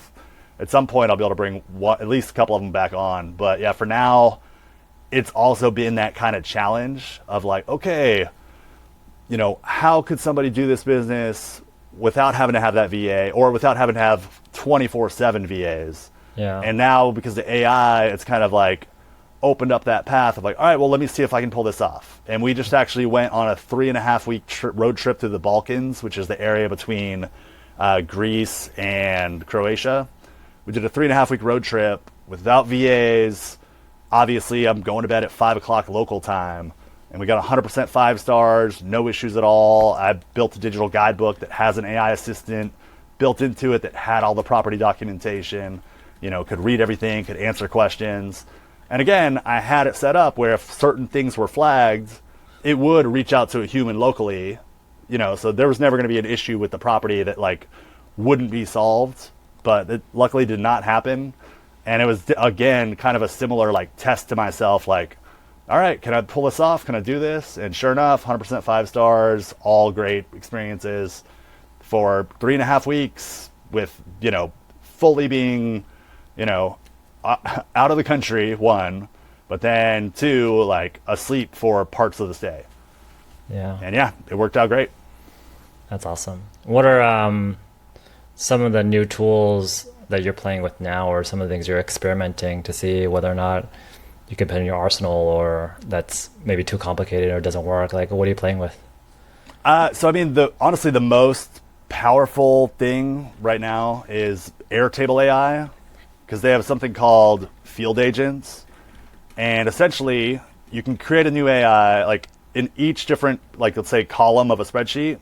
at some point I'll be able to bring at least a couple of them back on. But for now, it's also been that kind of challenge of okay, how could somebody do this business without having to have that VA, or without having to have 24/7 VAs? Yeah. And now, because of AI, it's kind of opened up that path of all right, well, let me see if I can pull this off. And we just actually went on a 3.5-week road trip through the Balkans, which is the area between Greece and Croatia. We did a 3.5-week road trip without VAs. Obviously, I'm going to bed at 5 o'clock local time. And we got 100% 5 stars, no issues at all. I built a digital guidebook that has an AI assistant built into it that had all the property documentation, could read everything, could answer questions. And again, I had it set up where if certain things were flagged, it would reach out to a human locally, so there was never going to be an issue with the property that like wouldn't be solved, but it luckily did not happen. And it was, again, kind of a similar like test to myself, like, all right, can I pull this off? Can I do this? And sure enough, 100% 5 stars, all great experiences for 3.5 weeks with, fully being, out of the country, one, but then two, like asleep for parts of the stay. Yeah. And yeah, it worked out great. That's awesome. What are some of the new tools that you're playing with now, or some of the things you're experimenting to see whether or not you can put in your arsenal, or that's maybe too complicated or doesn't work? Like, what are you playing with? So I mean, honestly, the most powerful thing right now is Airtable AI, because they have something called field agents. And essentially, you can create a new AI, like in each different, like let's say, column of a spreadsheet.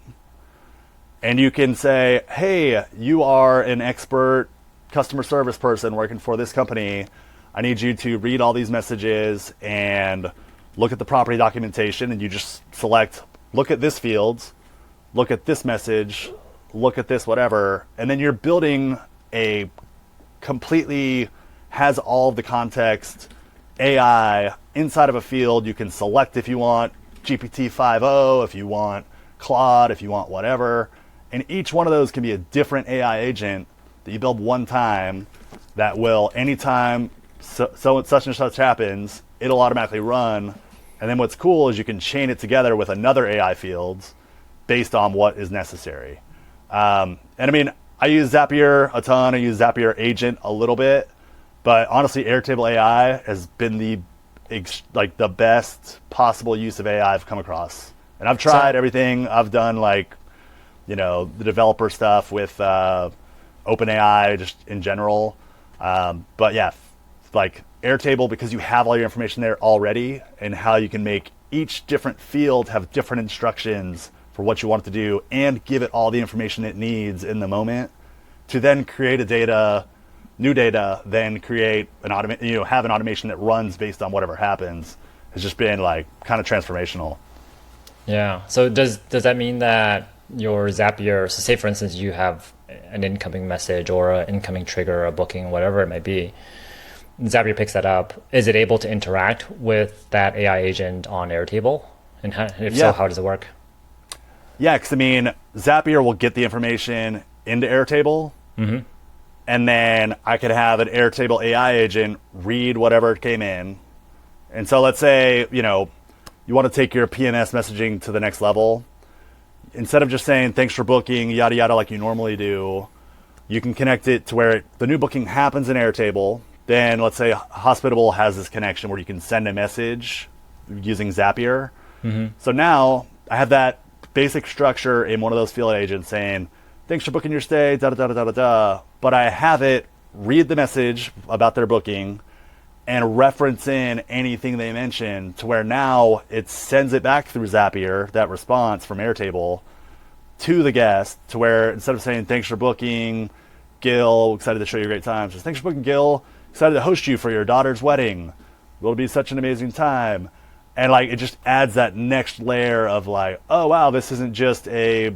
And you can say, hey, you are an expert customer service person working for this company. I need you to read all these messages and look at the property documentation. And you just select, look at this field, look at this message, look at this whatever. And then you're building a completely has all of the context AI inside of a field. You can select if you want GPT 5.0, if you want Claude, if you want whatever. And each one of those can be a different AI agent that you build one time that will, anytime so such and such happens, it'll automatically run. And then what's cool is you can chain it together with another AI fields based on what is necessary. And I mean, I use Zapier a ton. I use Zapier Agent a little bit. But honestly, Airtable AI has been the best possible use of AI I've come across. And I've tried everything. I've done the developer stuff with OpenAI just in general. But yeah, like Airtable, because you have all your information there already, and how you can make each different field have different instructions for what you want it to do, and give it all the information it needs in the moment to then create new data, then create have an automation that runs based on whatever happens, has just been like kind of transformational. Yeah. So does that mean that your Zapier, so say for instance you have an incoming message or an incoming trigger or a booking, whatever it might be, Zapier picks that up. Is it able to interact with that AI agent on Airtable? And if so, how does it work? Yeah, because I mean, Zapier will get the information into Airtable, and then I could have an Airtable AI agent read whatever came in. And so let's say, you want to take your PMS messaging to the next level. Instead of just saying, thanks for booking, yada, yada, like you normally do, you can connect it to where the new booking happens in Airtable. Then let's say Hospitable has this connection where you can send a message using Zapier. So now I have that basic structure in one of those field agents saying, thanks for booking your stay, da, da, da, da, da, da. But I have it read the message about their booking and reference in anything they mention, to where now it sends it back through Zapier, that response from Airtable, to the guest, to where instead of saying, thanks for booking, Gil, excited to show you a great time, just thanks for booking, Gil, excited to host you for your daughter's wedding. It'll be such an amazing time. And like, it just adds that next layer of like, oh wow, this isn't just a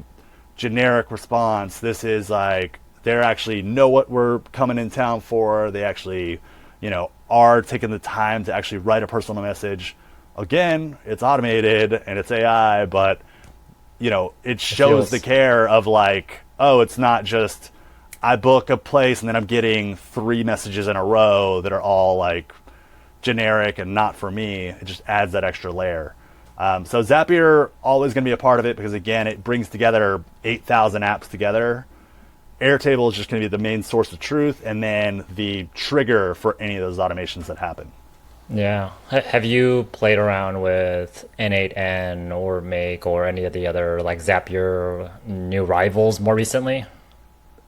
generic response. This is like, they actually know what we're coming in town for. They actually, are taking the time to actually write a personal message. Again, it's automated and it's AI, but it shows the care of like, oh, it's not just I book a place and then I'm getting 3 messages in a row that are all like generic and not for me. It just adds that extra layer. So Zapier always going to be a part of it, because again, it brings together 8,000 apps together. Airtable is just going to be the main source of truth, and then the trigger for any of those automations that happen. Yeah. Have you played around with N8N or Make or any of the other like Zapier new rivals more recently?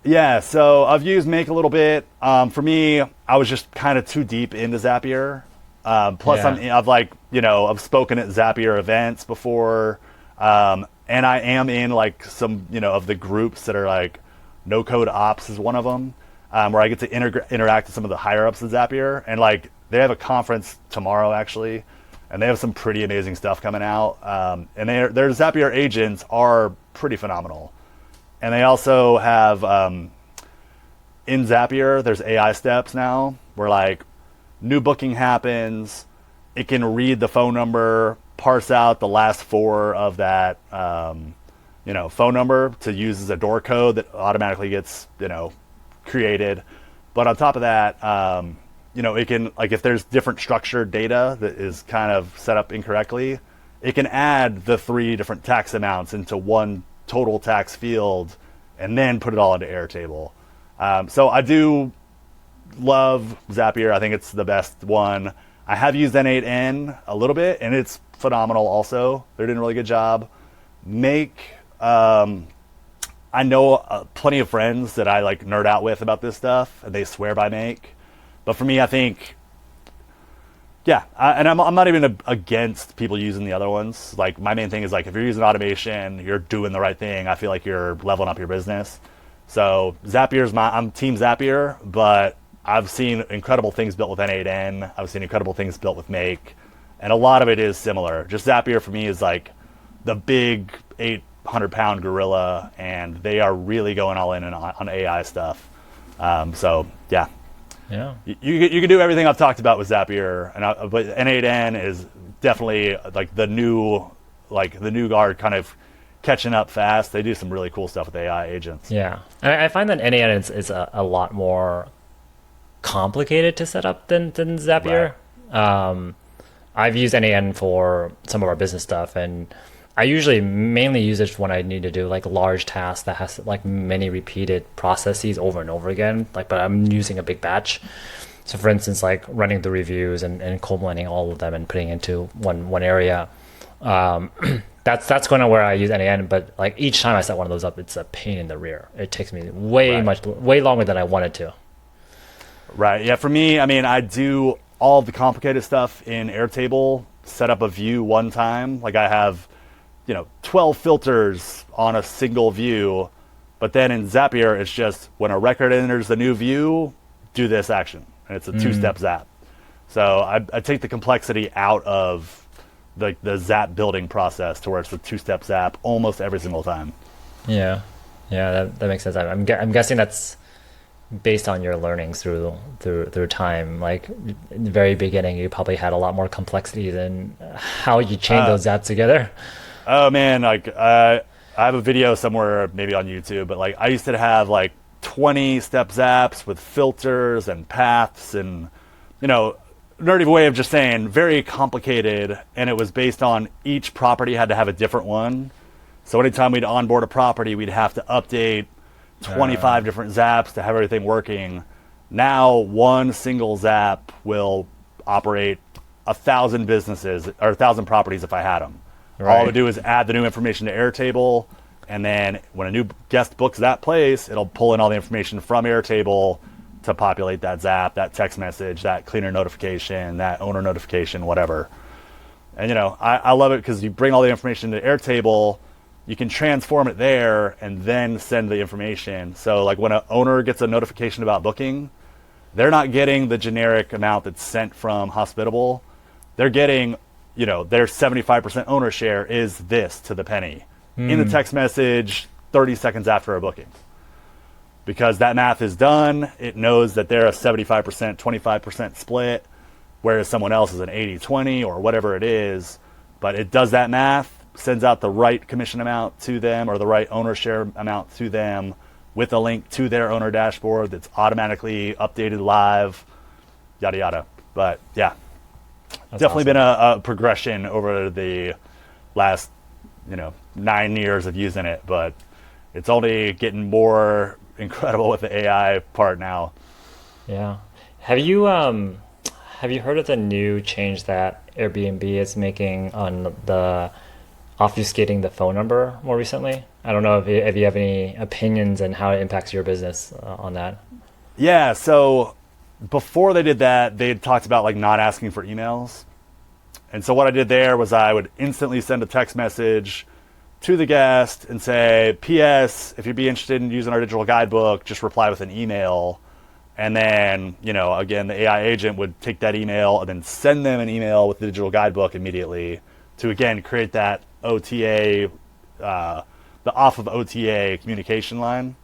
Yeah, so I've used Make a little bit. For me, I was just kind of too deep into Zapier. Plus, I've spoken at Zapier events before, and I am in like some of the groups that are like NoCode Ops is one of them, where I get to interact with some of the higher ups at Zapier, and like they have a conference tomorrow actually, and they have some pretty amazing stuff coming out. And their Zapier agents are pretty phenomenal. And they also have, in Zapier, there's AI steps now where like new booking happens, it can read the phone number, parse out the last four of that, phone number to use as a door code that automatically gets, created. But on top of that, it can, like if there's different structured data that is kind of set up incorrectly, it can add the 3 different tax amounts into one total tax field and then put it all into Airtable. So I do love Zapier. I think it's the best one. I have used N8N a little bit, and it's phenomenal also. They're doing a really good job. Make, I know plenty of friends that I like nerd out with about this stuff, and they swear by Make. But for me, I think, I'm not even against people using the other ones. Like my main thing is like if you're using automation, you're doing the right thing. I feel like you're leveling up your business. So I'm Team Zapier, but I've seen incredible things built with N8N. I've seen incredible things built with Make, and a lot of it is similar. Just Zapier for me is like the big 800-pound gorilla, and they are really going all in on AI stuff. Yeah. You can do everything I've talked about with Zapier, but N8N is definitely like the new guard kind of catching up fast. They do some really cool stuff with AI agents. Yeah. I find that N8N is a lot more complicated to set up than Zapier. Right. I've used N8N for some of our business stuff, and I usually mainly use it when I need to do like large tasks that has like many repeated processes over and over again. But I'm using a big batch. So for instance, like running the reviews and culminating all of them and putting into one area. That's kind of where I use N8N. But like each time I set one of those up, it's a pain in the rear. It takes me way longer than I wanted to. Right. Yeah. For me, I mean, I do all the complicated stuff in Airtable. Set up a view one time. Like I have 12 filters on a single view, but then in Zapier, it's just when a record enters the new view, do this action. And it's a 2-step zap. So I take the complexity out of the zap building process to where it's a 2-step zap almost every single time. Yeah. That makes sense. I'm guessing that's based on your learnings through time. Like in the very beginning, you probably had a lot more complexity than how you chain those zaps together. Oh man, like I have a video somewhere maybe on YouTube, but like I used to have like 20 step zaps with filters and paths and nerdy way of just saying very complicated, and it was based on each property had to have a different one. So anytime we'd onboard a property, we'd have to update 25 different zaps to have everything working. Now one single zap will operate 1,000 businesses or 1,000 properties if I had them. Right. All I would do is add the new information to Airtable, and then when a new guest books that place, it'll pull in all the information from Airtable to populate that zap, that text message, that cleaner notification, that owner notification, whatever. And I love it because you bring all the information to Airtable, you can transform it there and then send the information. So like when an owner gets a notification about booking, they're not getting the generic amount that's sent from Hospitable. They're getting their 75% owner share is this to the penny in the text message 30 seconds after a booking. Because that math is done, it knows that they're a 75%, 25% split, whereas someone else is an 80-20 or whatever it is. But it does that math, sends out the right commission amount to them or the right owner share amount to them with a link to their owner dashboard that's automatically updated live, yada, yada. But yeah. That's definitely awesome. Been a progression over the last 9 years of using it, but it's only getting more incredible with the AI part now. Yeah. Have you heard of the new change that Airbnb is making on the obfuscating the phone number more recently? I don't know if you have any opinions and how it impacts your business on that. Yeah. So before they did that, they had talked about like not asking for emails. And so what I did there was I would instantly send a text message to the guest and say, P.S., if you'd be interested in using our digital guidebook, just reply with an email. And then, again, the AI agent would take that email and then send them an email with the digital guidebook immediately to, again, create that OTA, the off of OTA communication line.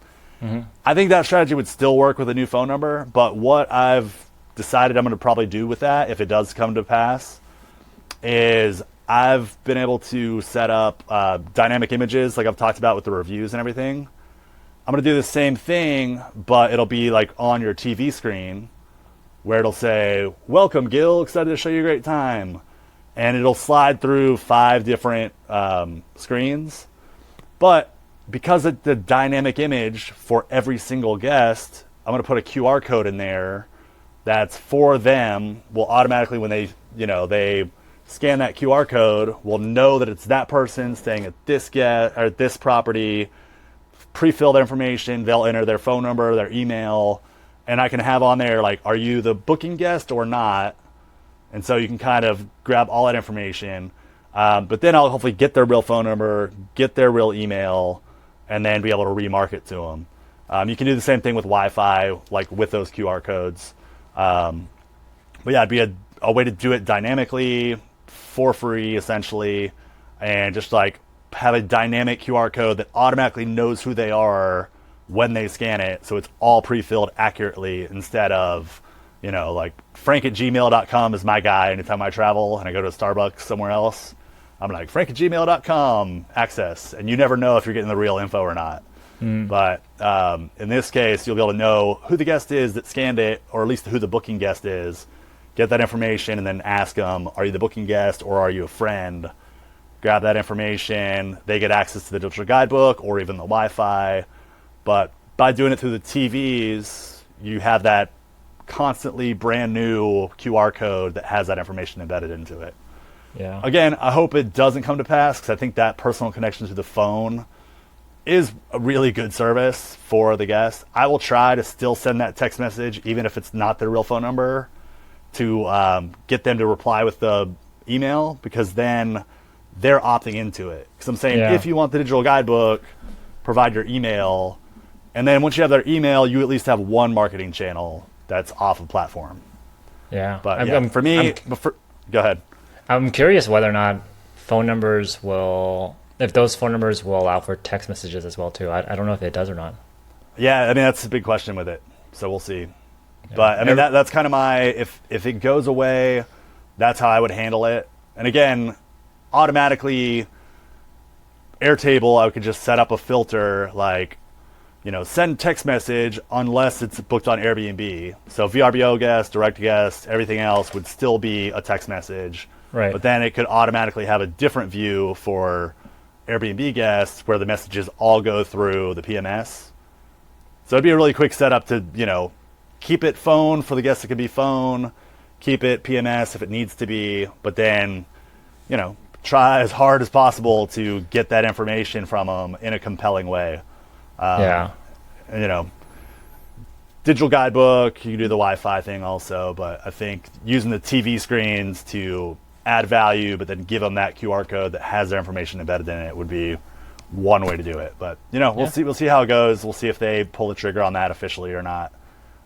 I think that strategy would still work with a new phone number, but what I've decided I'm going to probably do with that, if it does come to pass, is I've been able to set up dynamic images like I've talked about with the reviews and everything. I'm going to do the same thing, but it'll be like on your TV screen where it'll say, "Welcome, Gil, excited to show you a great time." And it'll slide through 5 different screens. But because it's the dynamic image for every single guest, I'm going to put a QR code in there that's for them. Will automatically, when they scan that QR code, will know that it's that person staying at this guest or this property. Pre-fill their information. They'll enter their phone number, their email, and I can have on there like, "Are you the booking guest or not?" And so you can kind of grab all that information. But then I'll hopefully get their real phone number, get their real email, and then be able to remarket to them. You can do the same thing with Wi-Fi, like with those QR codes. But yeah, it'd be a way to do it dynamically for free, essentially, and just like have a dynamic QR code that automatically knows who they are when they scan it. So it's all pre-filled accurately instead of, like frank@gmail.com is my guy. Anytime I travel and I go to a Starbucks somewhere else, I'm like, frank@gmail.com, access. And you never know if you're getting the real info or not. But in this case, you'll be able to know who the guest is that scanned it, or at least who the booking guest is. Get that information and then ask them, "Are you the booking guest or are you a friend?" Grab that information. They get access to the digital guidebook or even the Wi-Fi. But by doing it through the TVs, you have that constantly brand new QR code that has that information embedded into it. Yeah. Again, I hope it doesn't come to pass because I think that personal connection to the phone is a really good service for the guest. I will try to still send that text message, even if it's not their real phone number, to get them to reply with the email, because then they're opting into it. Because I'm saying, if you want the digital guidebook, provide your email. And then once you have their email, you at least have one marketing channel that's off of platform. Yeah. But for me, go ahead. I'm curious whether or not if those phone numbers will allow for text messages as well too. I don't know if it does or not. Yeah, I mean, that's a big question with it. So we'll see. Yeah. But I mean, that's kind of if it goes away, that's how I would handle it. And again, automatically Airtable, I could just set up a filter like, send text message unless it's booked on Airbnb. So VRBO guest, direct guest, everything else would still be a text message. Right. But then it could automatically have a different view for Airbnb guests where the messages all go through the PMS. So it'd be a really quick setup to, keep it phone for the guests that can be phone, keep it PMS if it needs to be, but then, try as hard as possible to get that information from them in a compelling way. Digital guidebook, you can do the Wi-Fi thing also, but I think using the TV screens to add value, but then give them that QR code that has their information embedded in it would be one way to do it. But we'll see how it goes. We'll see if they pull the trigger on that officially or not.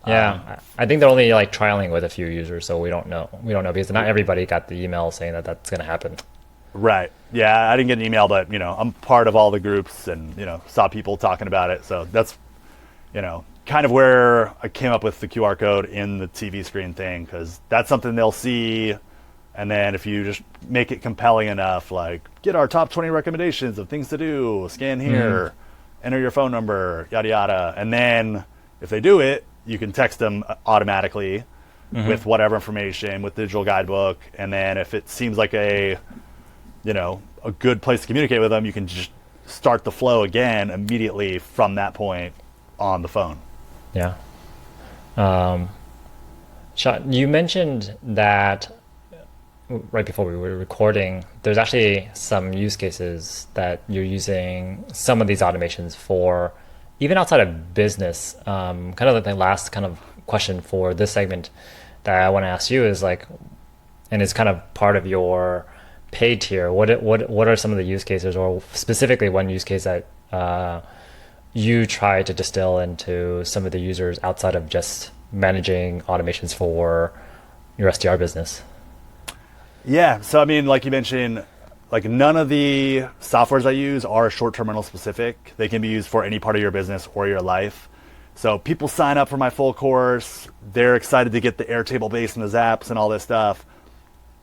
Yeah, I think they're only like trialing with a few users, so we don't know because not everybody got the email saying that that's going to happen. Right. Yeah, I didn't get an email, but I'm part of all the groups and saw people talking about it. So that's kind of where I came up with the QR code in the TV screen thing, because that's something they'll see. And then if you just make it compelling enough, like get our top 20 recommendations of things to do, scan here, enter your phone number, yada, yada. And then if they do it, you can text them automatically with whatever information, with the digital guidebook. And then if it seems like a good place to communicate with them, you can just start the flow again immediately from that point on the phone. Yeah. Sean, you mentioned that right before we were recording, there's actually some use cases that you're using some of these automations for, even outside of business. Kind of like the last kind of question for this segment that I want to ask you is like, and it's kind of part of your paid tier. What are some of the use cases, or specifically one use case that you try to distill into some of the users outside of just managing automations for your SDR business? Yeah. So, I mean, like you mentioned, like none of the softwares I use are short-term rental specific. They can be used for any part of your business or your life. So people sign up for my full course. They're excited to get the Airtable base and the Zaps and all this stuff.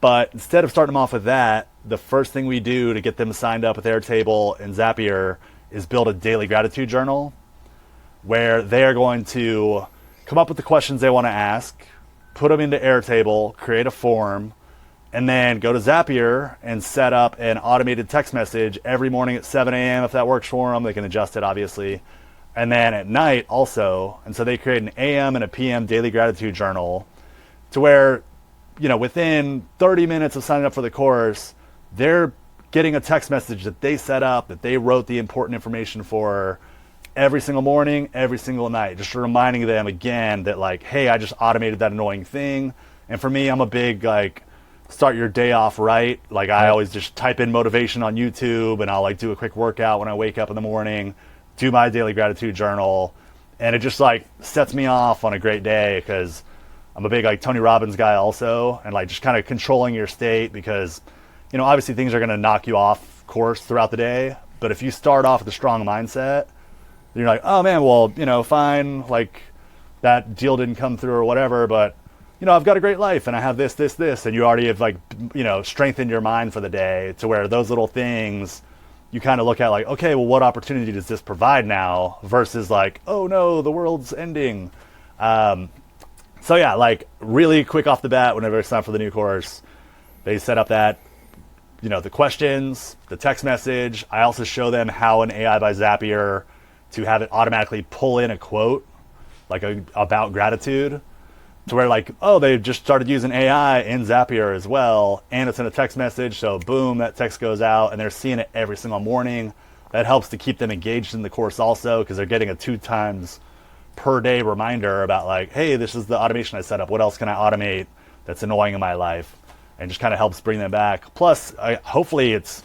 But instead of starting them off with that, the first thing we do to get them signed up with Airtable and Zapier is build a daily gratitude journal where they are going to come up with the questions they want to ask, put them into Airtable, create a form, and then go to Zapier and set up an automated text message every morning at 7 a.m. if that works for them. They can adjust it, obviously. And then at night also. And so they create an AM and a PM daily gratitude journal to where, you know, within 30 minutes of signing up for the course, they're getting a text message that they set up, that they wrote the important information for every single morning, every single night, just reminding them again that like, hey, I just automated that annoying thing. And for me, I'm a big like, start your day off right. Like I always just type in motivation on YouTube and I'll like do a quick workout when I wake up in the morning, do my daily gratitude journal. And it just like sets me off on a great day because I'm a big like Tony Robbins guy also, and like just kind of controlling your state because, you know, obviously things are going to knock you off course throughout the day. But if you start off with a strong mindset, you're like, oh man, well, you know, fine, like that deal didn't come through or whatever, but you know, I've got a great life and I have this, and you already have like, you know, strengthened your mind for the day to where those little things you kind of look at like, okay, well, what opportunity does this provide now versus like, oh no, the world's ending. So yeah, like really quick off the bat, whenever it's time for the new course, they set up that, you know, the questions, the text message. I also show them how an AI by Zapier to have it automatically pull in a quote, like about gratitude, to where like, oh, they've just started using AI in Zapier as well, and it's in a text message, so boom, that text goes out, and they're seeing it every single morning. That helps to keep them engaged in the course also, because they're getting a 2 times per day reminder about like, hey, this is the automation I set up. What else can I automate that's annoying in my life? And just kind of helps bring them back. Plus, hopefully it's,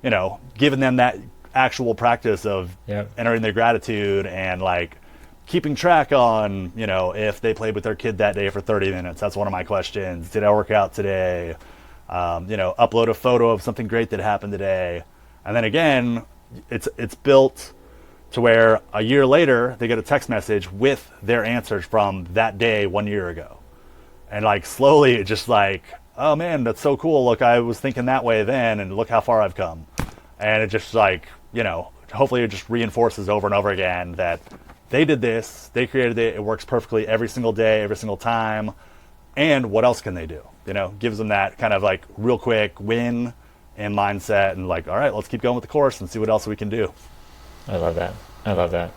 you know, giving them that actual practice of entering their gratitude and like keeping track on, you know, if they played with their kid that day for 30 minutes. That's one of my questions. Did I work out today? You know, upload a photo of something great that happened today. And then again, it's built to where a year later, they get a text message with their answers from that day 1 year ago. And like slowly it just like, oh man, that's so cool. Look, I was thinking that way then, and look how far I've come. And it just like, you know, hopefully it just reinforces over and over again that they did this, they created it, it works perfectly every single day, every single time. And what else can they do? You know, gives them that kind of like real quick win and mindset and like, all right, let's keep going with the course and see what else we can do. I love that. I love that.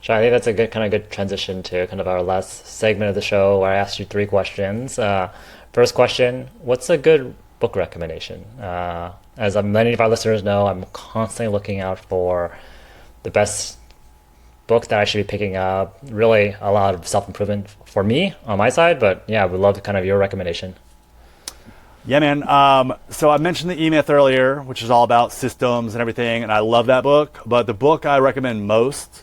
Sean, I think that's a good transition to kind of our last segment of the show where I asked you 3 questions. First question, what's a good book recommendation? As many of our listeners know, I'm constantly looking out for the best book that I should be picking up. Really a lot of self-improvement for me on my side, but yeah, we'd love kind of your recommendation. Yeah, man. So I mentioned the E-Myth earlier, which is all about systems and everything, and I love that book. But the book I recommend most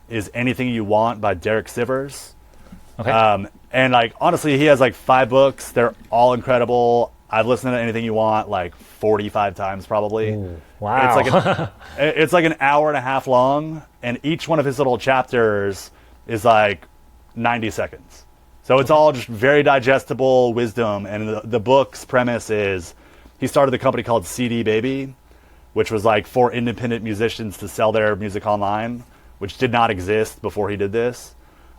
is Anything You Want by Derek Sivers. Okay. And like honestly, he has like 5 books. They're all incredible. I've listened to Anything You Want like 45 times probably. Ooh, wow. It's like an hour and a half long, and each one of his little chapters is like 90 seconds. So it's all just very digestible wisdom. And the book's premise is he started a company called CD Baby, which was like for independent musicians to sell their music online, which did not exist before he did this.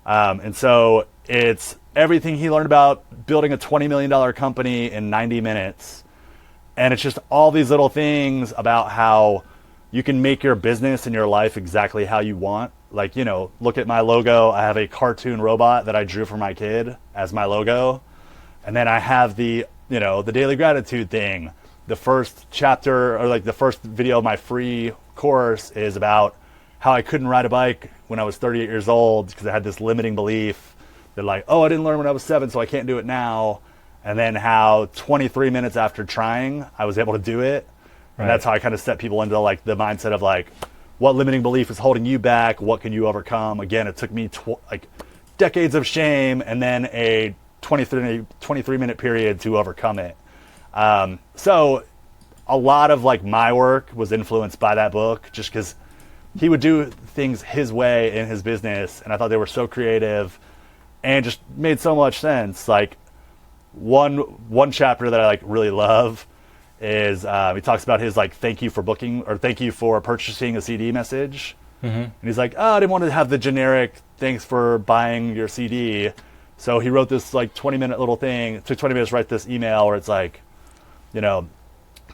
And so it's everything he learned about building a $20 million company in 90 minutes. And it's just all these little things about how you can make your business and your life exactly how you want. Like, you know, look at my logo. I have a cartoon robot that I drew for my kid as my logo. And then I have the, you know, the daily gratitude thing. The first chapter or like the first video of my free course is about how I couldn't ride a bike when I was 38 years old because I had this limiting belief that like, oh, I didn't learn when I was 7, so I can't do it now. And then how 23 minutes after trying, I was able to do it. And that's how I kind of set people into like the mindset of like, what limiting belief is holding you back? What can you overcome? Again, it took me like decades of shame and then a 23-minute period to overcome it. So a lot of like my work was influenced by that book, just because he would do things his way in his business, and I thought they were so creative and just made so much sense. Like one chapter that I like really love is he talks about his like thank you for booking or thank you for purchasing a CD message. And he's like, oh, I didn't want to have the generic thanks for buying your CD. So he wrote this like 20-minute little thing. It took 20 minutes to write this email where it's like, you know,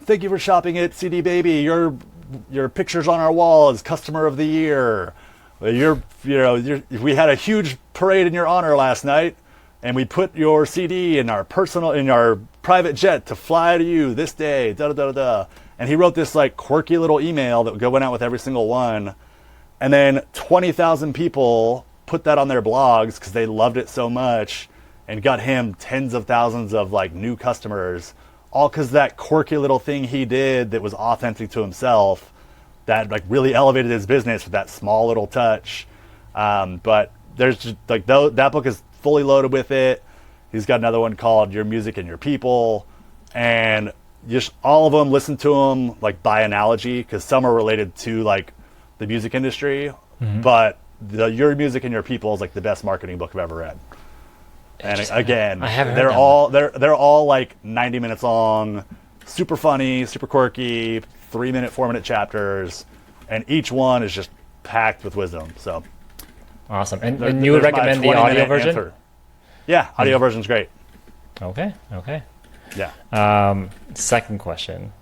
thank you for shopping at CD Baby. Your picture's on our wall as customer of the year. We had a huge parade in your honor last night, and we put your CD in our private jet to fly to you this day. Da da da da. And he wrote this like quirky little email that went out with every single one. And then 20,000 people put that on their blogs because they loved it so much, and got him tens of thousands of like new customers, all because that quirky little thing he did that was authentic to himself, that like really elevated his business with that small little touch. But there's just like that book is fully loaded with it. He's got another one called Your Music and Your People, and just all of them, listen to them like by analogy, because some are related to like the music industry, but Your Music and Your People is like the best marketing book I've ever read. And again, they're all like 90 minutes long, super funny, super quirky, 3-minute, 4-minute chapters, and each one is just packed with wisdom. So awesome. And you would recommend the audio version? Answer. Yeah, audio version's great. Okay. Yeah. Second question.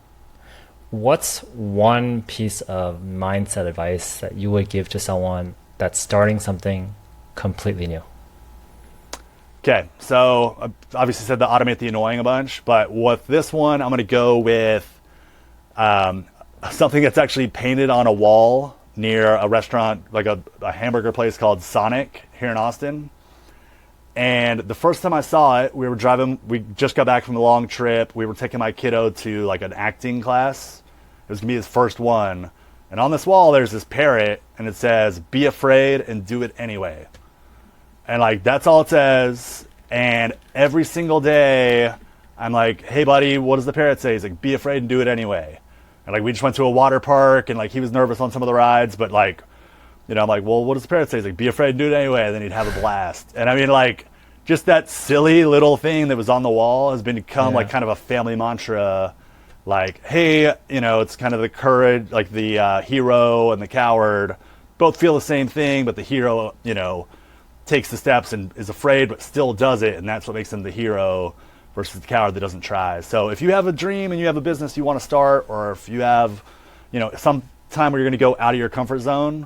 What's one piece of mindset advice that you would give to someone that's starting something completely new? Okay, so I obviously said to automate the annoying a bunch, but with this one, I'm going to go with something that's actually painted on a wall near a restaurant, like a hamburger place called Sonic here in Austin. And the first time I saw it, we just got back from a long trip. We were taking my kiddo to like an acting class. It was going to be his first one. And on this wall, there's this parrot, and it says, be afraid and do it anyway. And like, that's all it says. And every single day I'm like, hey buddy, what does the parrot say? He's like, be afraid and do it anyway. And like, we just went to a water park, and like, he was nervous on some of the rides, but like, you know, I'm like, well, what does the parrot say? He's like, be afraid and do it anyway. And then he'd have a blast. And I mean, like, just that silly little thing that was on the wall has become like kind of a family mantra. Like, hey, you know, it's kind of the courage, like the hero and the coward both feel the same thing, but the hero, you know, takes the steps and is afraid but still does it, and that's what makes him the hero versus the coward that doesn't try. So if you have a dream and you have a business you want to start, or if you have, you know, some time where you're going to go out of your comfort zone,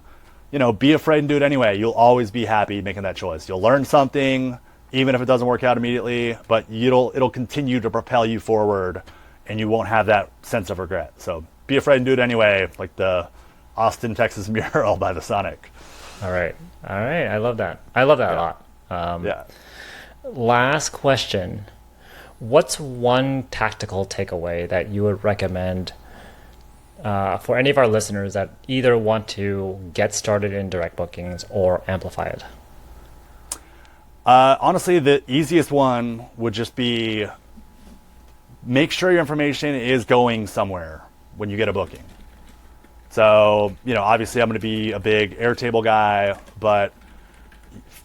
you know, be afraid and do it anyway. You'll always be happy making that choice. You'll learn something, even if it doesn't work out immediately, but it'll continue to propel you forward, and you won't have that sense of regret. So be afraid and do it anyway, like the Austin, Texas mural by the Sonic. All right. I love that. A lot. Last question. What's one tactical takeaway that you would recommend for any of our listeners that either want to get started in direct bookings or amplify it? Honestly, the easiest one would just be make sure your information is going somewhere when you get a booking. So, you know, obviously I'm going to be a big Airtable guy, but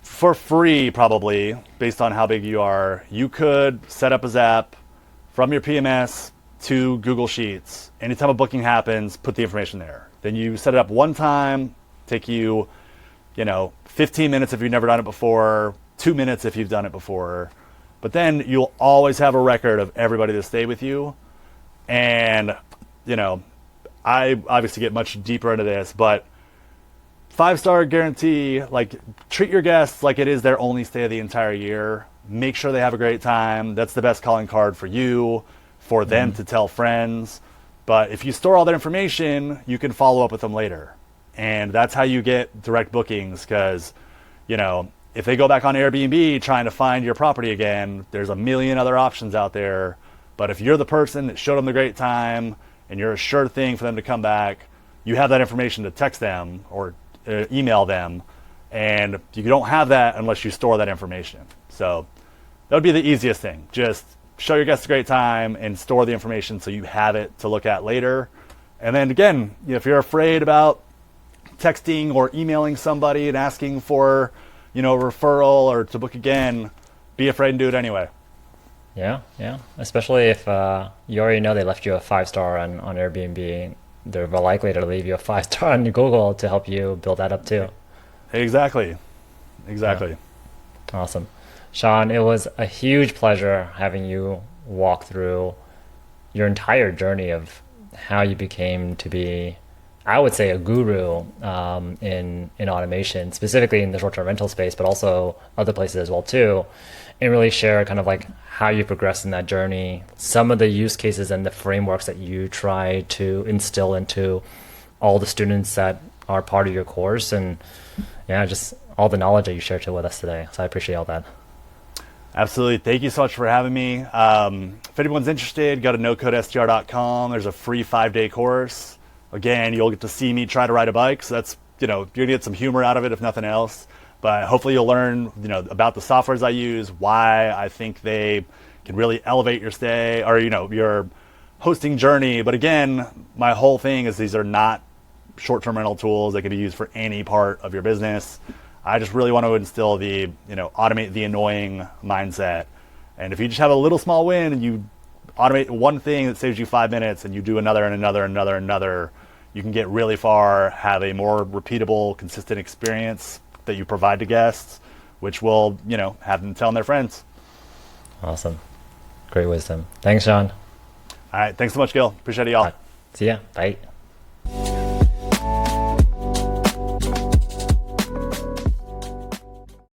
for free, probably, based on how big you are, you could set up a Zap from your PMS to Google Sheets. Anytime a booking happens, put the information there. Then you set it up one time, take you, 15 minutes if you've never done it before, 2 minutes if you've done it before. But then you'll always have a record of everybody that stayed with you. And, I obviously get much deeper into this, but 5-star guarantee, like, treat your guests like it is their only stay of the entire year. Make sure they have a great time. That's the best calling card for you, for them to tell friends. But if you store all their information, you can follow up with them later. And that's how you get direct bookings, because, if they go back on Airbnb trying to find your property again, there's a million other options out there. But if you're the person that showed them the great time and you're a sure thing for them to come back, you have that information to text them or email them, And you don't have that unless you store that information. So that would be the easiest thing. Just show your guests a great time and store the information so you have it to look at later. And then again, if you're afraid about texting or emailing somebody and asking for, a referral or to book again, be afraid and do it anyway. Yeah. Especially if you already know they left you a 5-star on Airbnb, they're more likely to leave you a 5-star on Google to help you build that up too. Exactly. Yeah. Awesome. Sean, it was a huge pleasure having you walk through your entire journey of how you became to be, I would say, a guru in automation, specifically in the short-term rental space, but also other places as well too, and really share kind of like how you progressed in that journey, some of the use cases and the frameworks that you try to instill into all the students that are part of your course, and just all the knowledge that you shared with us today. So I appreciate all that. Absolutely. Thank you so much for having me. If anyone's interested, go to nocodestr.com. There's a free 5-day course. Again, you'll get to see me try to ride a bike. So that's, you're going to get some humor out of it, if nothing else. But hopefully you'll learn, about the softwares I use, why I think they can really elevate your stay or, your hosting journey. But again, my whole thing is these are not short-term rental tools that can be used for any part of your business. I just really want to instill the, automate the annoying mindset. And if you just have a little small win and you automate one thing that saves you 5 minutes and you do another and another and another and another, you can get really far, have a more repeatable, consistent experience that you provide to guests, which will, have them telling their friends. Awesome. Great wisdom. Thanks, Sean. All right. Thanks so much, Gil. Appreciate it, y'all. See ya. Bye.